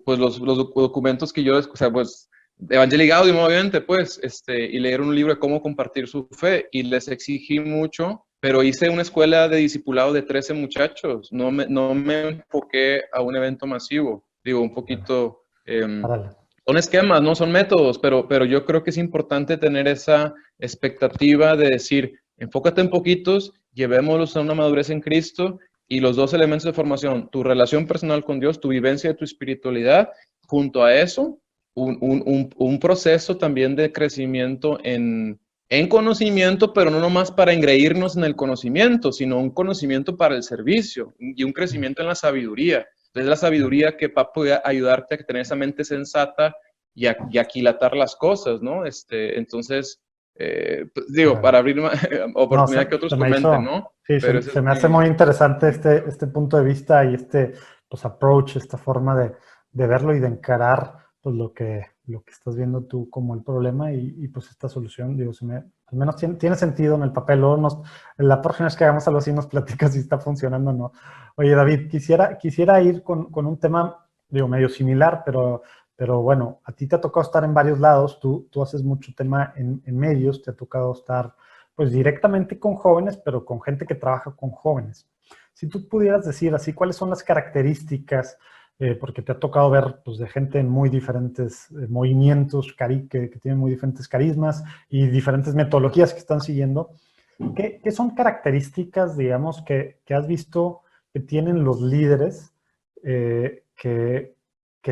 pues los documentos que yo, o sea, pues Evangelii Gaudium obviamente, pues, y leyeron un libro de cómo compartir su fe y les exigí mucho, pero hice una escuela de discipulado de 13 muchachos, no me enfoqué a un evento masivo, digo, un poquito, son esquemas, no son métodos, pero yo creo que es importante tener esa expectativa de decir, enfócate en poquitos, llevémoslos a una madurez en Cristo y los 2 elementos de formación, tu relación personal con Dios, tu vivencia de tu espiritualidad, junto a eso, un proceso también de crecimiento en en conocimiento, pero no nomás para engreírnos en el conocimiento, sino un conocimiento para el servicio y un crecimiento en la sabiduría. Entonces, la sabiduría que va a poder ayudarte a tener esa mente sensata y aquilatar las cosas, ¿no? Entonces, pues, digo, Claro. para abrir oportunidad No, que otros se me comenten, hizo, ¿no? sí, Pero se me hace muy interesante este punto de vista y pues, approach, esta forma de verlo y de encarar pues, lo que estás viendo tú como el problema y pues esta solución, digo, al menos tiene sentido en el papel. Luego la próxima vez que hagamos algo así nos platicas si está funcionando o no. Oye, David, quisiera ir con un tema, digo, medio similar, pero bueno, a ti te ha tocado estar en varios lados, tú haces mucho tema en medios, te ha tocado estar pues directamente con jóvenes, pero con gente que trabaja con jóvenes. Si tú pudieras decir así, ¿cuáles son las características? Porque te ha tocado ver pues, de gente en muy diferentes movimientos, que tienen muy diferentes carismas y diferentes metodologías que están siguiendo. ¿Qué son características, digamos, que has visto que tienen los líderes que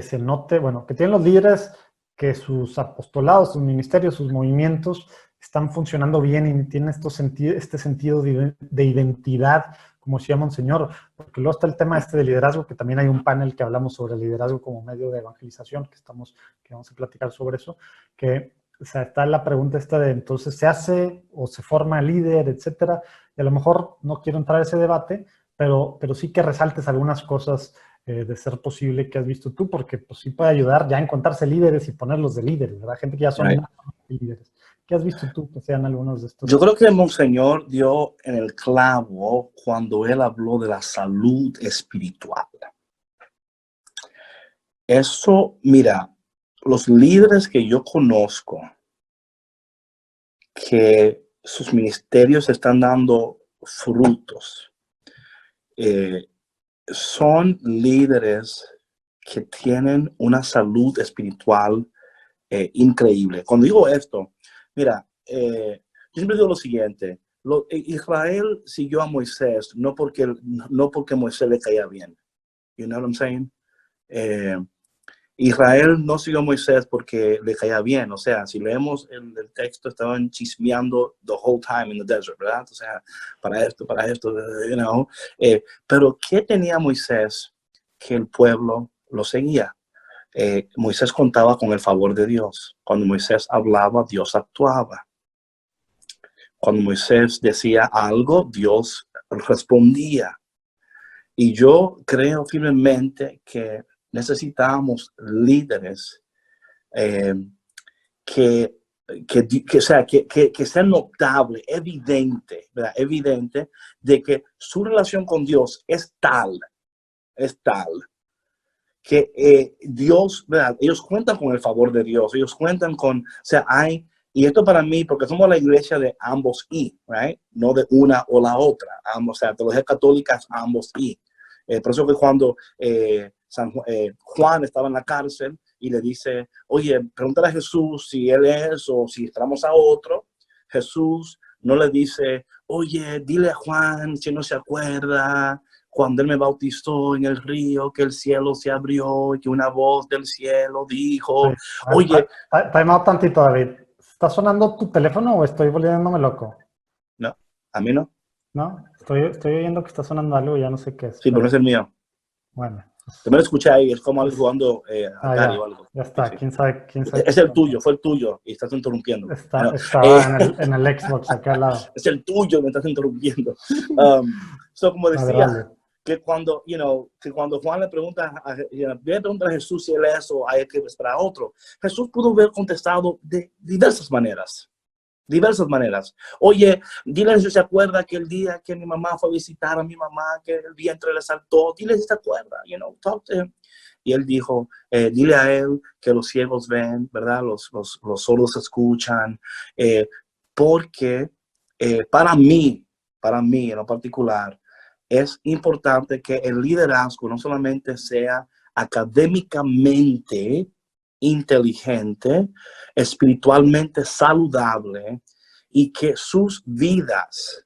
se note, bueno, que tienen los líderes que sus apostolados, sus ministerios, sus movimientos están funcionando bien y tienen este sentido de identidad, como decía Monseñor, porque luego está el tema de liderazgo, que también hay un panel que hablamos sobre el liderazgo como medio de evangelización, que vamos a platicar sobre eso, que o sea, está la pregunta esta de entonces se hace o se forma líder, etcétera, y a lo mejor no quiero entrar a ese debate, pero sí que resaltes algunas cosas de ser posible que has visto tú, porque pues sí puede ayudar ya a encontrarse líderes y ponerlos de líderes, ¿verdad? Gente que ya son líderes. ¿Qué has visto tú que sean algunos de estos? Yo creo que el Monseñor dio en el clavo cuando él habló de la salud espiritual. Eso, mira, los líderes que yo conozco, que sus ministerios están dando frutos, son líderes que tienen una salud espiritual increíble. Cuando digo esto, mira, yo siempre digo lo siguiente: Israel siguió a Moisés no porque Moisés le caía bien. You know what I'm saying? Israel no siguió a Moisés porque le caía bien. O sea, si leemos el texto, estaban chismeando the whole time in the desert, ¿verdad? O sea, para esto, you know. Pero ¿qué tenía Moisés que el pueblo lo seguía? Moisés contaba con el favor de Dios. Cuando Moisés hablaba, Dios actuaba. Cuando Moisés decía algo, Dios respondía. Y yo creo firmemente que necesitamos líderes que sea notable, evidente, ¿verdad? Evidente de que su relación con Dios es tal que Dios, ¿verdad? Ellos cuentan con el favor de Dios, ellos cuentan con, o sea, y esto para mí, porque somos la iglesia de ambos y, right? No de una o la otra, ambos, o sea, teología católica es ambos y. Por eso que cuando Juan estaba en la cárcel y le dice, oye, pregúntale a Jesús si él es o si esperamos a otro, Jesús no le dice, oye, dile a Juan si no se acuerda cuando él me bautizó en el río, que el cielo se abrió y que una voz del cielo dijo, oye. Time out tantito, David. ¿Está sonando tu teléfono o estoy volviéndome loco? No, a mí no. No, estoy oyendo que está sonando algo y ya no sé qué es. Sí, pero no es el mío. Bueno. También lo escuché ahí, es como algo jugando Atari o algo. Ya está, sí. ¿Quién sabe? Es el tuyo, fue el tuyo, y estás interrumpiendo. Estaba en el Xbox acá al lado. Es el tuyo, me estás interrumpiendo. Como decía, que cuando Juan le pregunta a Jesús si él es o hay que esperar a otro, Jesús pudo haber contestado de diversas maneras. Oye, dile si se acuerda que el día que mi mamá fue a visitar a mi mamá, que el vientre le saltó, dile si se acuerda, talk to him. Y él dijo, dile a él que los ciegos ven, ¿verdad? Los sordos escuchan, porque para mí en lo particular, es importante que el liderazgo no solamente sea académicamente inteligente, espiritualmente saludable y que sus vidas,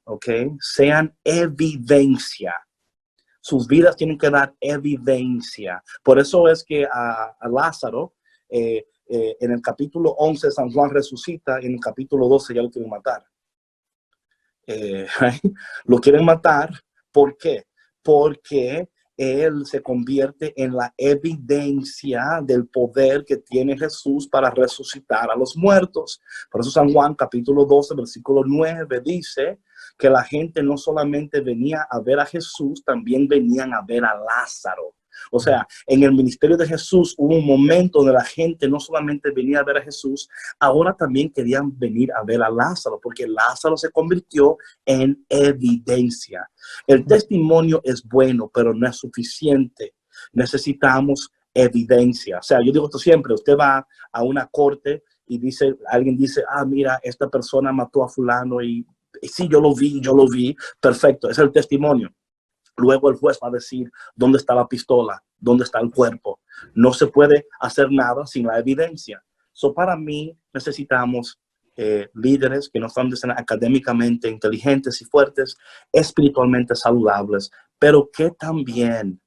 sean evidencia. Sus vidas tienen que dar evidencia. Por eso es que a Lázaro en el capítulo 11 San Juan resucita, y en el capítulo 12 ya lo quieren matar. Lo quieren matar, ¿por qué? Porque él se convierte en la evidencia del poder que tiene Jesús para resucitar a los muertos. Por eso San Juan capítulo 12, versículo 9 dice que la gente no solamente venía a ver a Jesús, también venían a ver a Lázaro. O sea, en el ministerio de Jesús hubo un momento donde la gente no solamente venía a ver a Jesús, ahora también querían venir a ver a Lázaro, porque Lázaro se convirtió en evidencia. El testimonio es bueno, pero no es suficiente. Necesitamos evidencia. O sea, yo digo esto siempre, usted va a una corte y alguien dice, mira, esta persona mató a fulano y sí, yo lo vi, perfecto, es el testimonio. Luego el juez va a decir dónde está la pistola, dónde está el cuerpo. No se puede hacer nada sin la evidencia. Para mí necesitamos líderes que no son académicamente inteligentes y fuertes, espiritualmente saludables, pero que también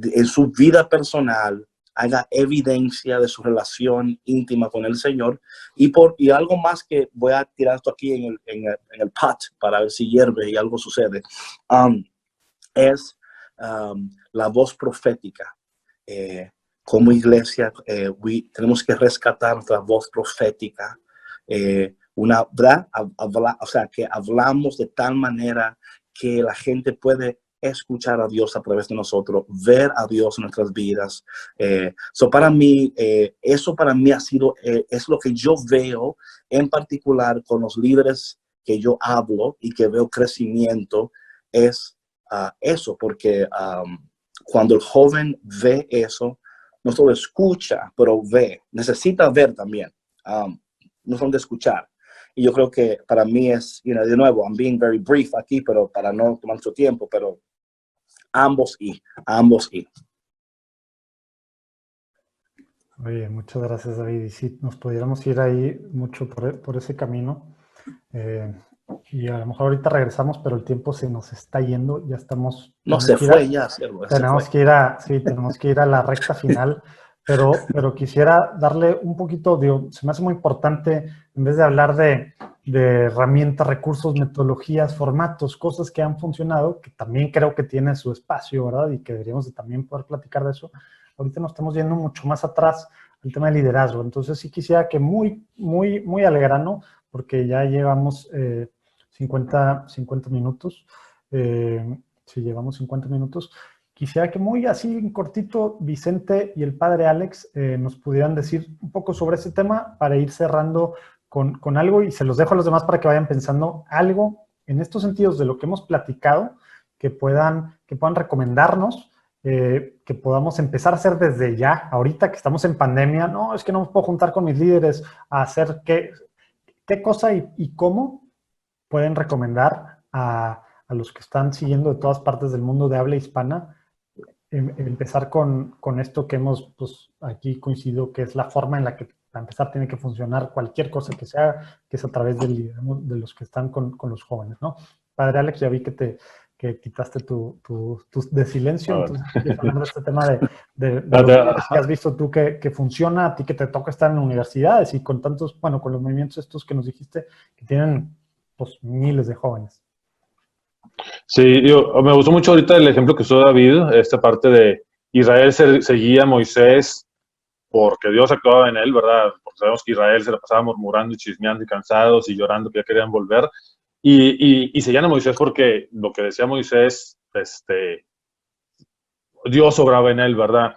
en su vida personal haga evidencia de su relación íntima con el Señor. Y algo más que voy a tirar esto aquí en el pot para ver si hierve y algo sucede. Es la voz profética. Como iglesia tenemos que rescatar nuestra voz profética, ¿verdad? O sea, que hablamos de tal manera que la gente puede escuchar a Dios a través de nosotros, ver a Dios en nuestras vidas. Para mí, eso para mí ha sido, es lo que yo veo en particular con los líderes que yo hablo y que veo crecimiento, es eso, porque cuando el joven ve eso, no solo escucha, pero ve, necesita ver también, no solo de escuchar. Y yo creo que para mí es, de nuevo, I'm being very brief aquí, pero para no tomar mucho tiempo, pero ambos y. Oye, muchas gracias, David. Y sí, nos pudiéramos ir ahí mucho por ese camino. Y a lo mejor ahorita regresamos, pero el tiempo se nos está yendo. Ya estamos... No, se fue ya, siervo. Tenemos que ir a la recta final. Pero quisiera darle un poquito, se me hace muy importante, en vez de hablar de herramientas, recursos, metodologías, formatos, cosas que han funcionado, que también creo que tiene su espacio, ¿verdad? Y que deberíamos de también poder platicar de eso. Ahorita nos estamos yendo mucho más atrás al tema de liderazgo. Entonces sí quisiera que muy al grano, porque ya llevamos 50 minutos. Sí, llevamos 50 minutos. Quisiera que muy así en cortito Vicente y el padre Alex nos pudieran decir un poco sobre ese tema para ir cerrando con algo, y se los dejo a los demás para que vayan pensando algo en estos sentidos de lo que hemos platicado, que puedan recomendarnos, que podamos empezar a hacer desde ya, ahorita que estamos en pandemia. No, es que no me puedo juntar con mis líderes a hacer qué cosa y cómo pueden recomendar a los que están siguiendo de todas partes del mundo de habla hispana, empezar con esto que hemos aquí coincidido, que es la forma en la que para empezar tiene que funcionar cualquier cosa que sea, que es a través de los que están con los jóvenes, ¿no? Padre Alex, ya vi que quitaste tu de silencio, entonces hablando de este tema de los que has visto tú que funciona, a ti que te toca estar en universidades y con tantos, con los movimientos estos que nos dijiste, que tienen miles de jóvenes. Sí, me gustó mucho ahorita el ejemplo que usó David, esta parte de Israel seguía a Moisés porque Dios actuaba en él, ¿verdad? Porque sabemos que Israel se la pasaba murmurando y chismeando y cansados y llorando que ya querían volver. Y seguían a Moisés porque lo que decía Moisés, Dios obraba en él, ¿verdad?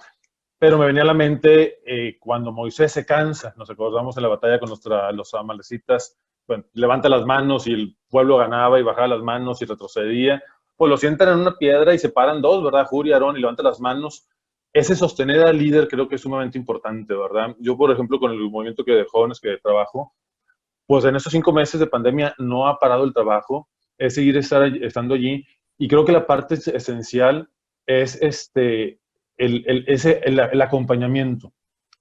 Pero me venía a la mente cuando Moisés se cansa, nos acordamos en la batalla con los amalecitas, bueno, levanta las manos y el pueblo ganaba y bajaba las manos y retrocedía, pues lo sientan en una piedra y se paran dos, ¿verdad? Hur y Aarón, y levantan las manos. Ese sostener al líder creo que es sumamente importante, ¿verdad? Yo, por ejemplo, con el movimiento de jóvenes que trabajo, pues en estos 5 meses de pandemia no ha parado el trabajo, es seguir estando allí, y creo que la parte esencial es el acompañamiento.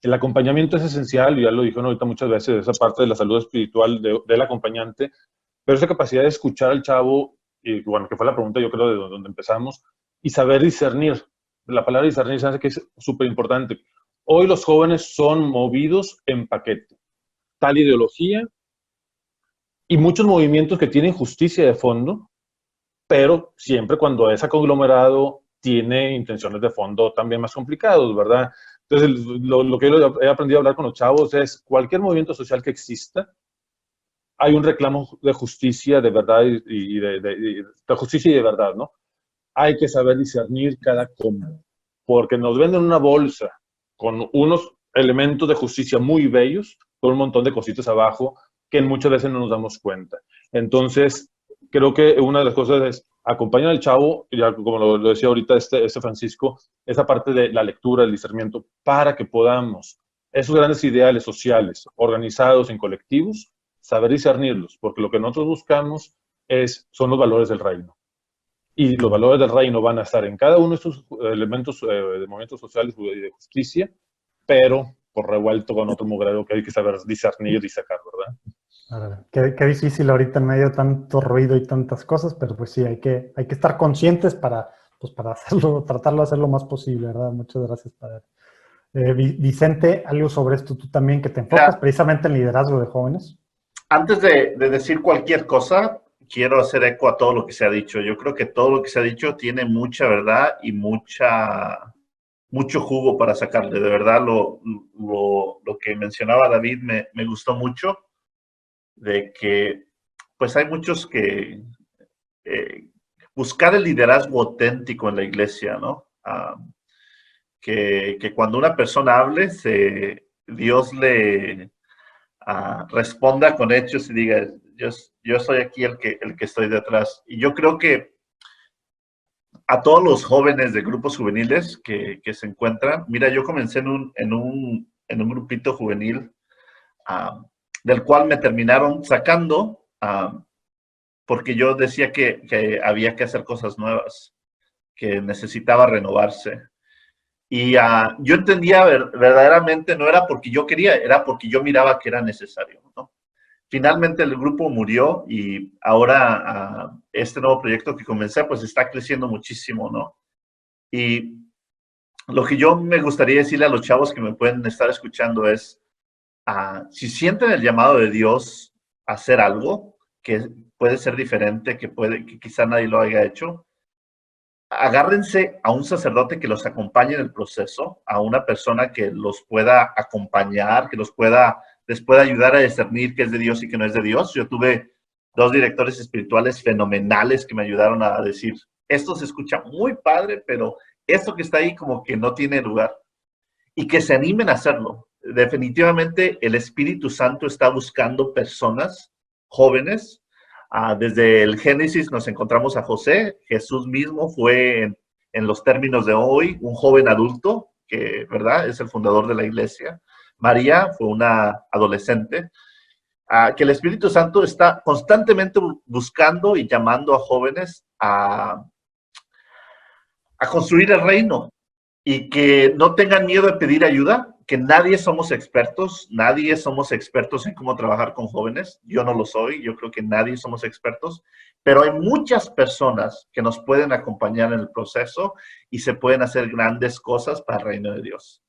El acompañamiento es esencial, y ya lo dijeron ahorita muchas veces, esa parte de la salud espiritual del acompañante, pero esa capacidad de escuchar al chavo, y bueno, que fue la pregunta yo creo de donde empezamos, y saber discernir. La palabra discernir se hace que es súper importante. Hoy los jóvenes son movidos en paquete. Tal ideología y muchos movimientos que tienen justicia de fondo, pero siempre cuando ese conglomerado tiene intenciones de fondo también más complicados, ¿verdad? Entonces, lo que yo he aprendido a hablar con los chavos es cualquier movimiento social que exista, hay un reclamo de justicia, de verdad y de justicia y de verdad, ¿no? Hay que saber discernir cada cómo, porque nos venden una bolsa con unos elementos de justicia muy bellos, con un montón de cositas abajo que muchas veces no nos damos cuenta. Entonces, creo que una de las cosas es acompañar al chavo, ya como lo decía ahorita este Francisco, esa parte de la lectura, el discernimiento, para que podamos, esos grandes ideales sociales, organizados en colectivos, saber discernirlos, porque lo que nosotros buscamos son los valores del reino. Y los valores del reino van a estar en cada uno de estos elementos de movimientos sociales y de justicia, pero por revuelto con otro mugrero que hay que saber discernir y sacar, ¿verdad? Qué difícil ahorita en medio de tanto ruido y tantas cosas, pero pues sí, hay que estar conscientes para hacerlo, tratarlo de hacer lo más posible, ¿verdad? Muchas gracias, padre. Vicente, algo sobre esto tú también, que te enfocas precisamente en liderazgo de jóvenes. Antes de decir cualquier cosa, quiero hacer eco a todo lo que se ha dicho. Yo creo que todo lo que se ha dicho tiene mucha verdad y mucho jugo para sacarle. De verdad, lo que mencionaba David me gustó mucho, de que pues hay muchos que buscar el liderazgo auténtico en la iglesia, ¿no? Que cuando una persona hable, Dios le responda con hechos y diga, yo soy aquí el que estoy detrás. Y yo creo que a todos los jóvenes de grupos juveniles que se encuentran, mira, yo comencé en un grupito juvenil del cual me terminaron sacando porque yo decía que había que hacer cosas nuevas, que necesitaba renovarse. Y yo entendía verdaderamente, no era porque yo quería, era porque yo miraba que era necesario, ¿no? Finalmente el grupo murió y ahora este nuevo proyecto que comencé pues está creciendo muchísimo, ¿no? Y lo que yo me gustaría decirle a los chavos que me pueden estar escuchando es, si sienten el llamado de Dios a hacer algo que puede ser diferente, que quizá nadie lo haya hecho, agárrense a un sacerdote que los acompañe en el proceso, a una persona que los pueda acompañar, que les pueda ayudar a discernir qué es de Dios y qué no es de Dios. Yo tuve 2 directores espirituales fenomenales que me ayudaron a decir, esto se escucha muy padre, pero esto que está ahí como que no tiene lugar. Y que se animen a hacerlo. Definitivamente el Espíritu Santo está buscando personas jóvenes. Desde el Génesis nos encontramos a José. Jesús mismo fue, en los términos de hoy, un joven adulto, que, ¿verdad?, es el fundador de la iglesia. María fue una adolescente. Que el Espíritu Santo está constantemente buscando y llamando a jóvenes a construir el reino. Y que no tengan miedo de pedir ayuda, que nadie somos expertos en cómo trabajar con jóvenes. Yo no lo soy, yo creo que nadie somos expertos, pero hay muchas personas que nos pueden acompañar en el proceso y se pueden hacer grandes cosas para el reino de Dios.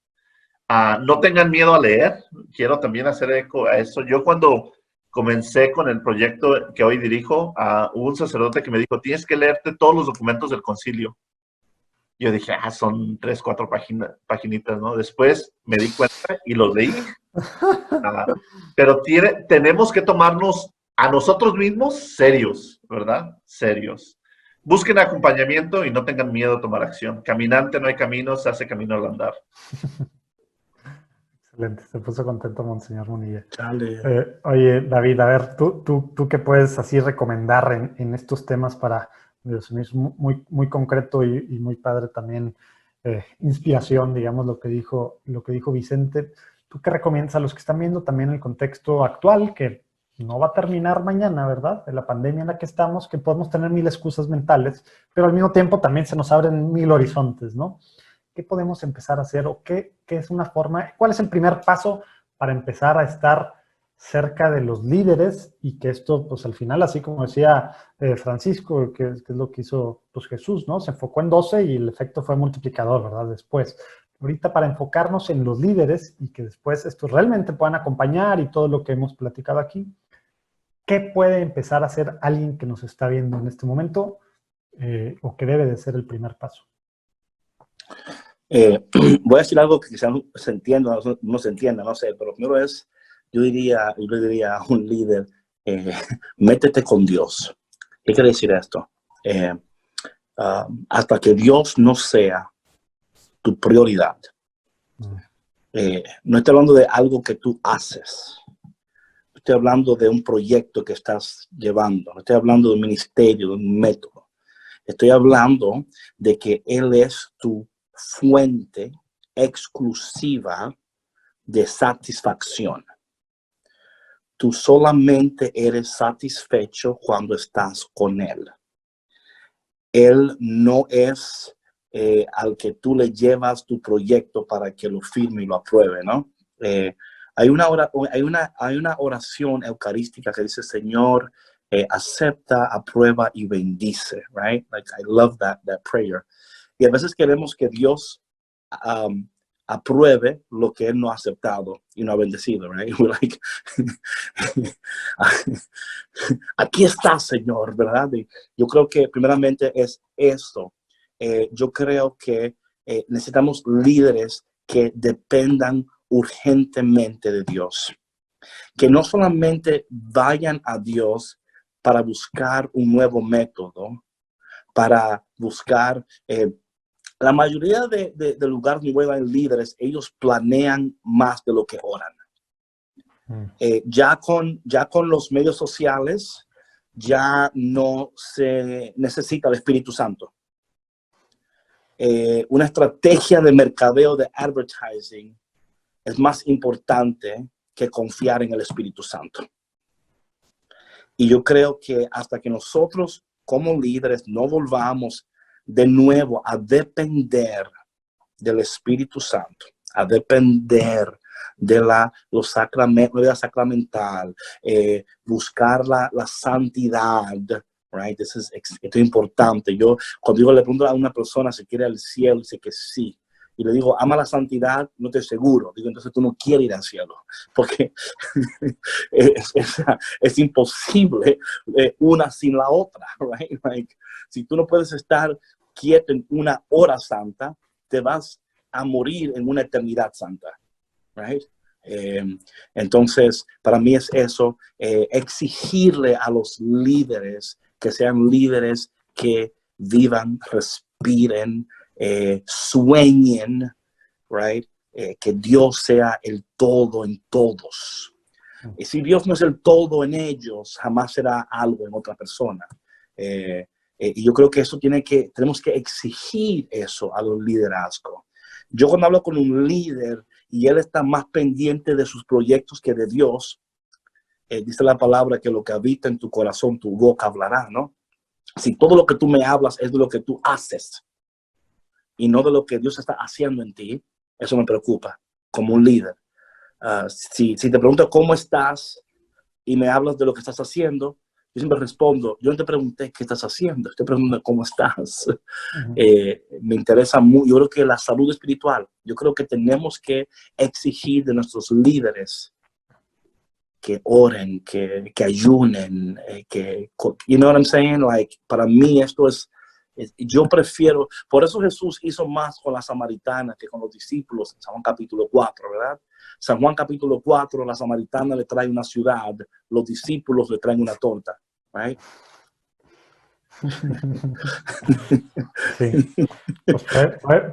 No tengan miedo a leer, quiero también hacer eco a eso. Yo cuando comencé con el proyecto que hoy dirijo, hubo un sacerdote que me dijo, tienes que leerte todos los documentos del concilio. Yo dije, son 3, 4 paginitas, ¿no? Después me di cuenta y los leí. Pero tenemos que tomarnos a nosotros mismos serios, ¿verdad? Serios. Busquen acompañamiento y no tengan miedo a tomar acción. Caminante no hay camino, se hace camino al andar. Excelente, se puso contento Monseñor Munilla. Oye, David, a ver, ¿tú qué puedes así recomendar en estos temas para... Dios mío, es muy concreto y muy padre también, inspiración, digamos, lo que dijo Vicente. ¿Tú qué recomiendas a los que están viendo también el contexto actual, que no va a terminar mañana, ¿verdad? De la pandemia en la que estamos, que podemos tener 1000 excusas mentales, pero al mismo tiempo también se nos abren 1000 horizontes, ¿no? ¿Qué podemos empezar a hacer o qué es una forma, cuál es el primer paso para empezar a estar cerca de los líderes y que esto, pues al final, así como decía Francisco, que es lo que hizo pues, Jesús, ¿no? Se enfocó en 12 y el efecto fue multiplicador, ¿verdad? Después. ahorita para enfocarnos en los líderes y que después estos realmente puedan acompañar y todo lo que hemos platicado aquí, ¿qué puede empezar a hacer alguien que nos está viendo en este momento o que debe de ser el primer paso? Voy a decir algo que quizás no se entienda, no se entienda, no sé, pero primero es, yo le diría a un líder, métete con Dios. ¿Qué quiere decir esto? Hasta que Dios no sea tu prioridad. No estoy hablando de algo que tú haces. Estoy hablando de un proyecto que estás llevando. No estoy hablando de un ministerio, de un método. Estoy hablando de que Él es tu fuente exclusiva de satisfacción. Tú solamente eres satisfecho cuando estás con Él. Él no es al que tú le llevas tu proyecto para que lo firme y lo apruebe, ¿no? Hay una oración eucarística que dice, Señor, acepta, aprueba y bendice, right? Like, I love that prayer. Y a veces queremos que Dios apruebe lo que Él no ha aceptado y no ha bendecido, right? We're like, aquí está, Señor, ¿verdad? Y yo creo que primeramente es esto. Yo creo que necesitamos líderes que dependan urgentemente de Dios. Que no solamente vayan a Dios para buscar un nuevo método, para buscar... la mayoría de lugares donde van líderes, ellos planean más de lo que oran. Ya con los medios sociales, ya no se necesita el Espíritu Santo. Una estrategia de mercadeo, de advertising, es más importante que confiar en el Espíritu Santo. Y yo creo que hasta que nosotros como líderes no volvamos de nuevo a depender del Espíritu Santo, a depender de los sacramentos, de la sacramental, buscar la santidad, right? Esto es importante. Cuando yo le pregunto a una persona si quiere al cielo, dice que sí. Y le digo, ama la santidad, no estoy seguro. Digo, entonces tú no quieres ir al cielo, porque es imposible una sin la otra, right? Like, si tú no puedes estar quieto en una hora santa, te vas a morir en una eternidad santa, right? Entonces, para mí es eso, exigirle a los líderes que sean líderes que vivan, respiren, sueñen, right? Que Dios sea el todo en todos. Y si Dios no es el todo en ellos, jamás será algo en otra persona. Y yo creo que eso tenemos que exigir eso a los liderazgos. Yo cuando hablo con un líder y él está más pendiente de sus proyectos que de Dios, dice la palabra que lo que habita en tu corazón, tu boca hablará, ¿no? Si todo lo que tú me hablas es de lo que tú haces y no de lo que Dios está haciendo en ti, eso me preocupa como un líder. Si te pregunto cómo estás y me hablas de lo que estás haciendo, yo siempre respondo, yo no te pregunté qué estás haciendo, estoy preguntando cómo estás. Me interesa mucho, yo creo que la salud espiritual, yo creo que tenemos que exigir de nuestros líderes que oren, que ayunen, you know what I'm saying? Like, para mí esto yo prefiero, por eso Jesús hizo más con la samaritana que con los discípulos en San Juan capítulo 4, ¿verdad? San Juan capítulo 4, la samaritana le trae una ciudad, los discípulos le traen una torta, right? Sí. Pues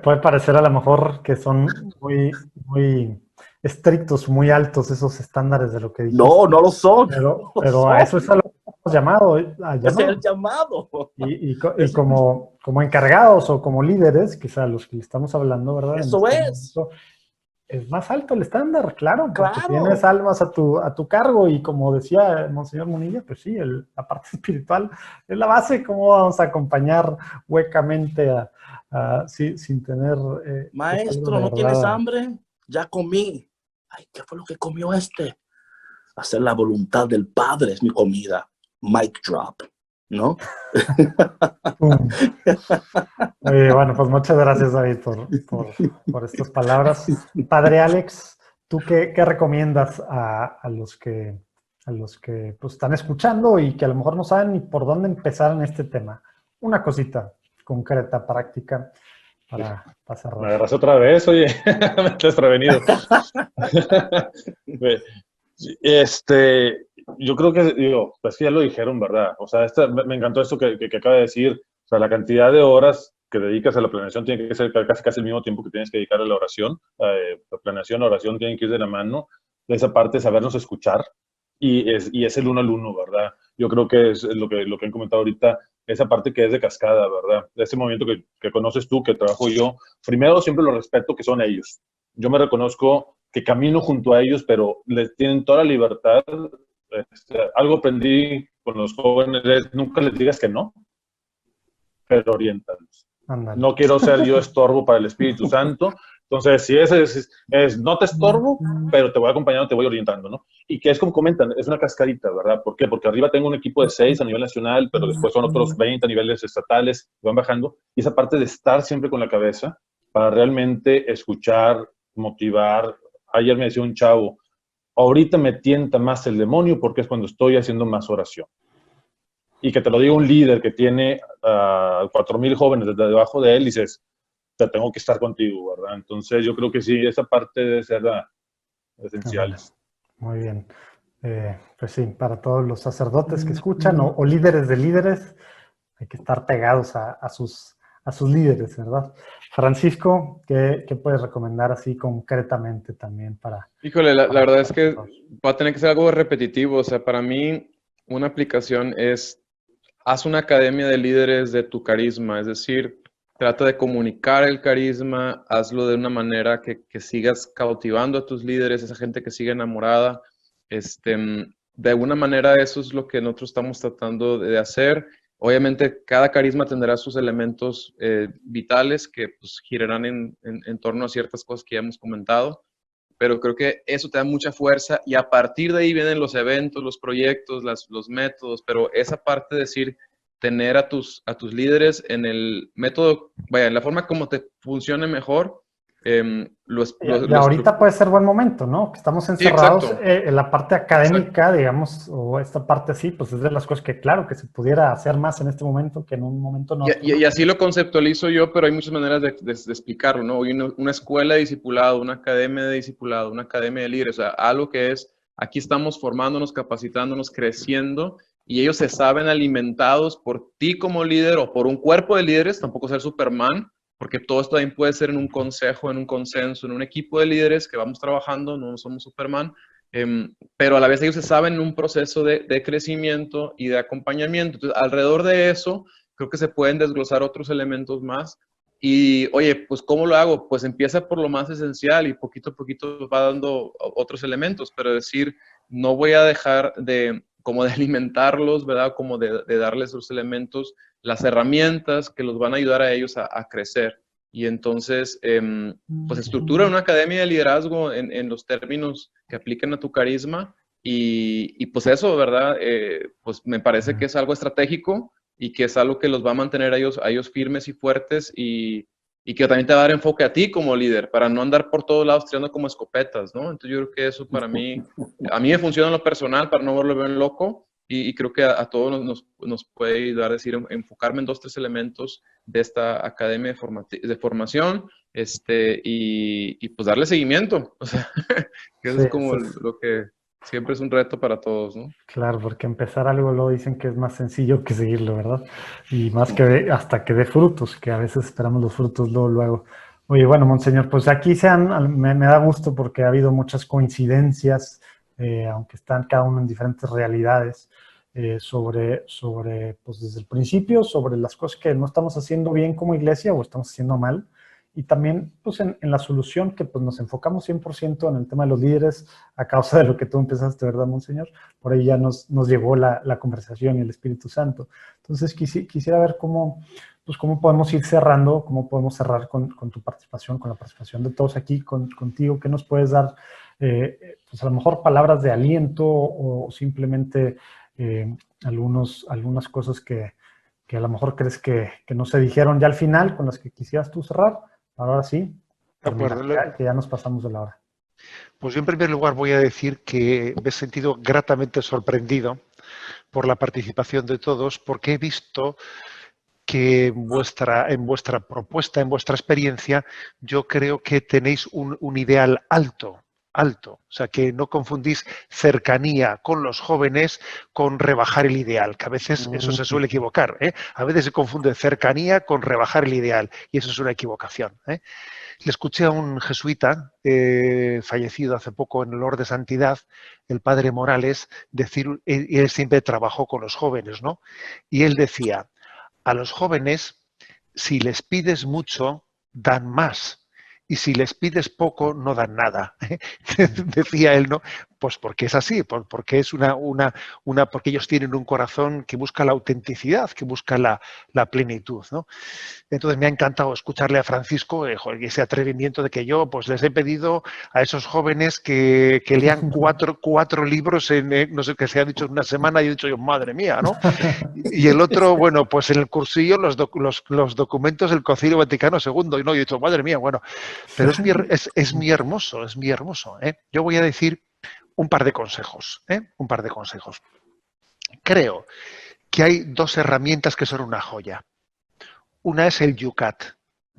puede parecer a lo mejor que son muy, muy estrictos, muy altos esos estándares de lo que dijiste. No lo son. Pero a eso es a lo que hemos llamado. Ese es el llamado. Y como encargados o como líderes, quizá los que le estamos hablando, ¿verdad? Eso es. Es más alto el estándar, claro, porque tienes almas a tu cargo y como decía Monseñor Munilla, pues sí, la parte espiritual es la base. ¿Cómo vamos a acompañar huecamente sin tener... Maestro, ¿no tienes hambre? Ya comí. Ay, ¿qué fue lo que comió este? Hacer la voluntad del Padre es mi comida. Mic drop. ¿no? Bueno, pues muchas gracias, David, por estas palabras. Padre Alex, ¿tú qué recomiendas a los que pues, están escuchando y que a lo mejor no saben ni por dónde empezar en este tema? Una cosita concreta, práctica, para cerrar. Me agarras otra vez, oye, me estás prevenido. Yo creo que, pues que ya lo dijeron, ¿verdad? O sea, me encantó esto que acaba de decir. O sea, la cantidad de horas que dedicas a la planeación tiene que ser casi el mismo tiempo que tienes que dedicar a la oración. La planeación, la oración tienen que ir de la mano. De esa parte, sabernos escuchar. Y es el uno al uno, ¿verdad? Yo creo que es lo que han comentado ahorita, esa parte que es de cascada, ¿verdad? De ese movimiento que conoces tú, que trabajo yo. Primero, siempre lo respeto que son ellos. Yo me reconozco que camino junto a ellos, pero les tienen toda la libertad. Algo aprendí con los jóvenes es nunca les digas que no, pero oriéntalos. Ándale. No quiero ser yo estorbo para el Espíritu Santo. Entonces, si es no te estorbo, pero te voy acompañando, te voy orientando, ¿no? Y que es como comentan, es una cascadita, ¿verdad? ¿Por qué? Porque arriba tengo un equipo de 6 a nivel nacional, pero después son otros 20 a niveles estatales, van bajando. Y esa parte de estar siempre con la cabeza para realmente escuchar, motivar. Ayer me decía un chavo, ahorita me tienta más el demonio porque es cuando estoy haciendo más oración. Y que te lo diga un líder que tiene 4,000 jóvenes desde debajo de él, y dices, te tengo que estar contigo, ¿verdad? Entonces yo creo que sí, esa parte debe ser esencial. Muy bien. Pues sí, para todos los sacerdotes que escuchan o líderes de líderes, hay que estar pegados a sus líderes, ¿verdad? Francisco, ¿qué puedes recomendar así concretamente también para... Híjole, la verdad es que va a tener que ser algo repetitivo. O sea, para mí una aplicación es, haz una academia de líderes de tu carisma, es decir, trata de comunicar el carisma, hazlo de una manera que sigas cautivando a tus líderes, esa gente que sigue enamorada. De alguna manera eso es lo que nosotros estamos tratando de hacer. Obviamente cada carisma tendrá sus elementos vitales que pues, girarán en torno a ciertas cosas que ya hemos comentado, pero creo que eso te da mucha fuerza y a partir de ahí vienen los eventos, los proyectos, los métodos, pero esa parte de decir, tener a tus líderes en el método, vaya, en la forma como te funcione mejor. Ahorita puede ser buen momento, ¿no? Que estamos encerrados sí, en la parte académica, digamos, o esta parte así, pues es de las cosas que claro que se pudiera hacer más en este momento que en un momento no. Y así lo conceptualizo yo, pero hay muchas maneras de explicarlo, ¿no? Hoy una escuela de discipulado, una academia de discipulado, una academia de líderes, o sea, algo que es, aquí estamos formándonos, capacitándonos, creciendo, y ellos se saben alimentados por ti como líder o por un cuerpo de líderes, tampoco ser Superman, porque todo esto también puede ser en un consejo, en un consenso, en un equipo de líderes que vamos trabajando, no somos Superman, pero a la vez ellos se saben en un proceso de crecimiento y de acompañamiento. Entonces, alrededor de eso, creo que se pueden desglosar otros elementos más. Y, oye, pues, ¿cómo lo hago? Pues empieza por lo más esencial y poquito a poquito va dando otros elementos, pero decir, no voy a dejar como de alimentarlos, ¿verdad? Como de darles los elementos, las herramientas que los van a ayudar a ellos a crecer. Y entonces, pues estructura una academia de liderazgo en los términos que apliquen a tu carisma y pues eso, ¿verdad? Pues me parece que es algo estratégico y que es algo que los va a mantener a ellos firmes y fuertes y que también te va a dar enfoque a ti como líder para no andar por todos lados tirando como escopetas, ¿no? Entonces yo creo que eso a mí me funciona en lo personal para no volverme loco y creo que a todos nos puede ayudar a decir, enfocarme en 2, 3 elementos de esta academia de formación y pues darle seguimiento. O sea, que eso es como lo que siempre es un reto para todos, ¿no? Claro, porque empezar algo lo dicen que es más sencillo que seguirlo, ¿verdad? Y más que hasta que dé frutos, que a veces esperamos los frutos luego. Oye, bueno, Monseñor, pues aquí me da gusto porque ha habido muchas coincidencias, aunque están cada uno en diferentes realidades, sobre, pues desde el principio, sobre las cosas que no estamos haciendo bien como iglesia o estamos haciendo mal, y también pues en la solución que pues nos enfocamos 100% en el tema de los líderes a causa de lo que tú empezaste, ¿verdad, Monseñor? Por ahí ya nos llevó la conversación y el Espíritu Santo. Entonces quisiera ver cómo podemos ir cerrando, cómo podemos cerrar con tu participación, con la participación de todos aquí, contigo, ¿qué nos puedes dar? Pues a lo mejor palabras de aliento o simplemente algunas cosas que a lo mejor crees que no se dijeron ya al final, con las que quisieras tú cerrar. Ahora sí, De acuerdo. que ya nos pasamos de la hora. Pues yo en primer lugar voy a decir que me he sentido gratamente sorprendido por la participación de todos, porque he visto que en vuestra propuesta, en vuestra experiencia, yo creo que tenéis un ideal alto. O sea, que no confundís cercanía con los jóvenes con rebajar el ideal, que a veces eso se suele equivocar, ¿eh? A veces se confunde cercanía con rebajar el ideal, y eso es una equivocación, ¿eh? Le escuché a un jesuita fallecido hace poco en el Orden de Santidad, el padre Morales, decir, él siempre trabajó con los jóvenes, ¿no? Y él decía, a los jóvenes, si les pides mucho, dan más. Y si les pides poco, no dan nada. Decía él, ¿no? Pues porque es así, porque es porque ellos tienen un corazón que busca la autenticidad, que busca la plenitud, ¿no? Entonces me ha encantado escucharle a Francisco ese atrevimiento de que yo pues les he pedido a esos jóvenes que lean cuatro libros en, no sé qué se ha dicho en una semana, y he dicho yo, madre mía, ¿no? Y el otro, bueno, pues en el cursillo los documentos del Concilio Vaticano II, y no, y he dicho, madre mía, bueno, pero es muy hermoso, ¿eh? Yo voy a decir un par de consejos, ¿eh? Un par de consejos. Creo que hay dos herramientas que son una joya. Una es el Yucat.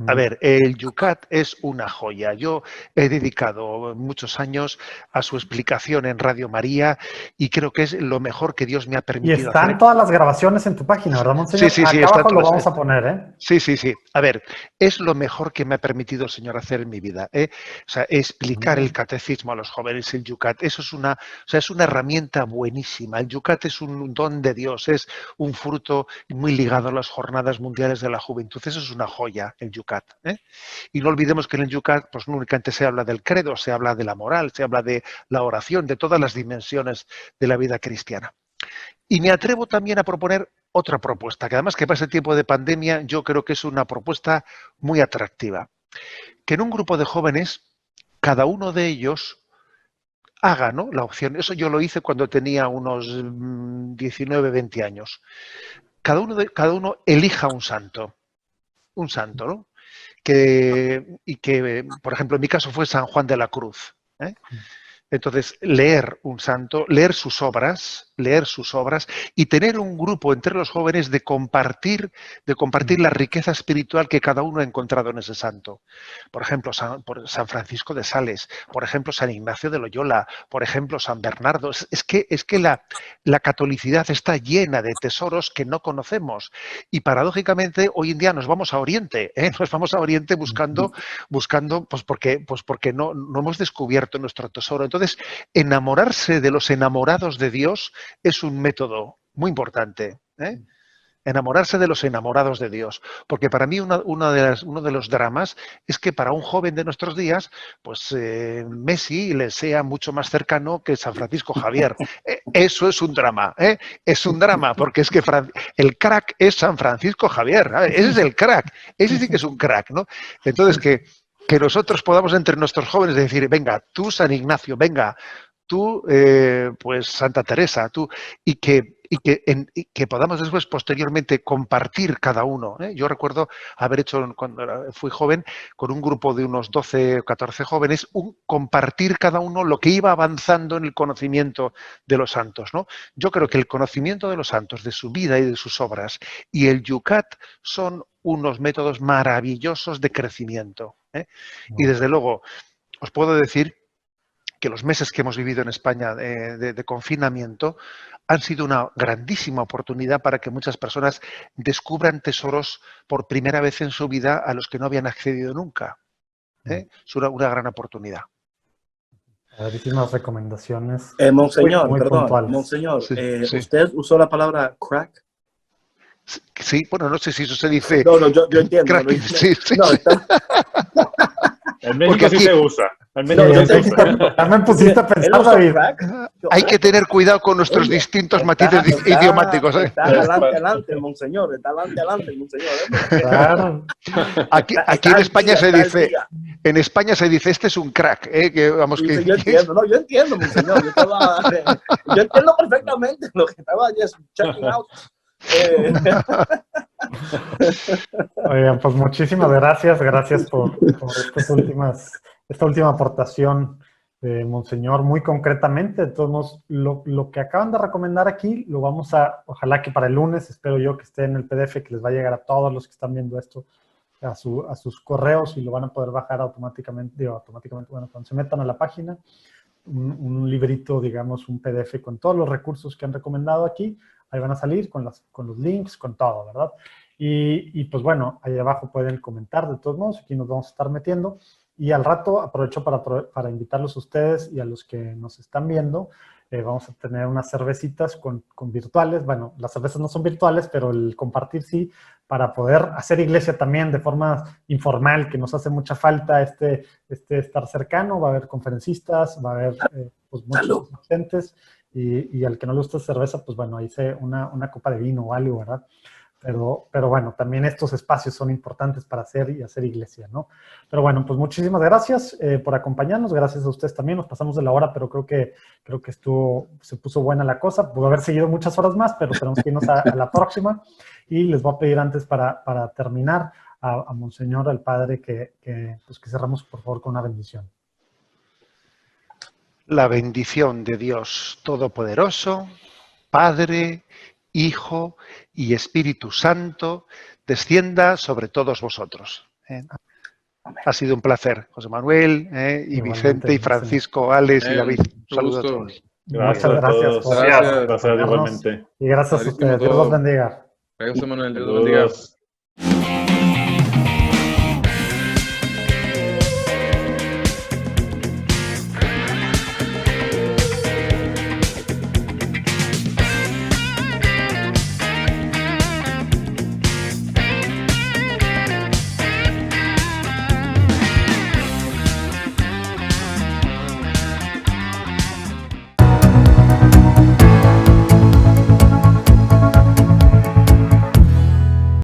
A ver, el Yucat es una joya. Yo he dedicado muchos años a su explicación en Radio María y creo que es lo mejor que Dios me ha Y permitido están hacer. todas las grabaciones en tu página, ¿verdad, Monseñor? Sí, Acá abajo lo vamos a poner, ¿eh? Sí. A ver, es lo mejor que me ha permitido el Señor hacer en mi vida, ¿eh? O sea, explicar el catecismo a los jóvenes, el Yucat. Eso es es una herramienta buenísima. El Yucat es un don de Dios, es un fruto muy ligado a las Jornadas Mundiales de la Juventud. Eso es una joya, el Yucat, ¿eh? Y no olvidemos que en el Yucat, pues no únicamente se habla del credo, se habla de la moral, se habla de la oración, de todas las dimensiones de la vida cristiana. Y me atrevo también a proponer otra propuesta, que además que para ese tiempo de pandemia yo creo que es una propuesta muy atractiva. Que en un grupo de jóvenes, cada uno de ellos haga, ¿no?, la opción. Eso yo lo hice cuando tenía unos 19, 20 años. Cada uno elija un santo, ¿no? Y que, por ejemplo, en mi caso fue San Juan de la Cruz, ¿eh? Entonces, leer un santo, leer sus obras y tener un grupo entre los jóvenes de compartir la riqueza espiritual que cada uno ha encontrado en ese santo. Por ejemplo, San Francisco de Sales, por ejemplo, San Ignacio de Loyola, por ejemplo, San Bernardo. Es que la catolicidad está llena de tesoros que no conocemos. Y paradójicamente, hoy en día nos vamos a Oriente, ¿eh? Nos vamos a Oriente buscando pues porque no hemos descubierto nuestro tesoro. Entonces, enamorarse de los enamorados de Dios es un método muy importante, ¿eh? Enamorarse de los enamorados de Dios. Porque para mí uno de los dramas es que para un joven de nuestros días, pues Messi le sea mucho más cercano que San Francisco Javier. Eso es un drama, ¿eh? Es un drama, porque es que el crack es San Francisco Javier, ¿eh? Ese es el crack, ese sí que es un crack, ¿no? Entonces que nosotros podamos entre nuestros jóvenes decir, venga, tú San Ignacio, venga, tú pues Santa Teresa, tú, y que podamos después posteriormente compartir cada uno, ¿eh? Yo recuerdo haber hecho, cuando fui joven, con un grupo de unos 12 o 14 jóvenes, compartir cada uno lo que iba avanzando en el conocimiento de los santos, ¿no? Yo creo que el conocimiento de los santos, de su vida y de sus obras, y el Yucat son unos métodos maravillosos de crecimiento, ¿eh? Y desde luego, os puedo decir que los meses que hemos vivido en España de confinamiento han sido una grandísima oportunidad para que muchas personas descubran tesoros por primera vez en su vida a los que no habían accedido nunca, ¿eh? Es una gran oportunidad. Muchísimas recomendaciones. Monseñor, muy perdón, puntuales. Monseñor, Sí. ¿usted usó la palabra crack? Sí, bueno, no sé si eso se dice. No, yo entiendo. Crack, No, sí. no, En México Porque sí aquí- se usa. En Sí, México sí se en usa. México, ya me pusiste a Él pensar, usa David. crack. Hay que tener cuidado con nuestros Oye, distintos está- matices idiomáticos. ¿Eh? Está adelante, el monseñor. Está adelante, el monseñor. Claro. Aquí en al España día, se está al dice, día. en España se dice, este es un crack, que vamos que, Sí, yo entiendo, no, yo entiendo, monseñor. Yo entiendo perfectamente lo que estaba just checking out. Oigan, pues muchísimas gracias por esta última aportación de Monseñor, muy concretamente. De todos modos, lo que acaban de recomendar aquí, lo vamos a, ojalá que para el lunes, espero yo que esté en el PDF, que les va a llegar a todos los que están viendo esto, a sus correos, y lo van a poder bajar automáticamente, bueno, cuando se metan a la página, un librito, digamos, un PDF con todos los recursos que han recomendado aquí. Ahí van a salir con los links, con todo, ¿verdad? Y pues bueno, ahí abajo pueden comentar de todos modos, aquí nos vamos a estar metiendo. Y al rato aprovecho para invitarlos a ustedes y a los que nos están viendo. Vamos a tener unas cervecitas con virtuales. Bueno, las cervezas no son virtuales, pero el compartir sí, para poder hacer iglesia también de forma informal, que nos hace mucha falta estar cercano. Va a haber conferencistas, va a haber pues muchos presentes. Y al que no le gusta cerveza, pues bueno, ahí se una copa de vino o algo, ¿verdad? Pero bueno, también estos espacios son importantes para hacer iglesia, ¿no? Pero bueno, pues muchísimas gracias por acompañarnos, gracias a ustedes también, nos pasamos de la hora, pero creo que se puso buena la cosa, pudo haber seguido muchas horas más, pero tenemos que irnos a la próxima, y les voy a pedir antes para terminar a Monseñor, al Padre, que cerramos por favor con una bendición. La bendición de Dios Todopoderoso, Padre, Hijo y Espíritu Santo, descienda sobre todos vosotros. Ha sido un placer, José Manuel, y Igualmente, Vicente, y Francisco, Alex y David. Un saludo a todos. Gracias Muchas a gracias todos. por Gracias. Gracias igualmente. Y gracias a Padrísimo ustedes. Dios todo. los bendiga. Gracias, Manuel. Dios los bendiga. Saludos.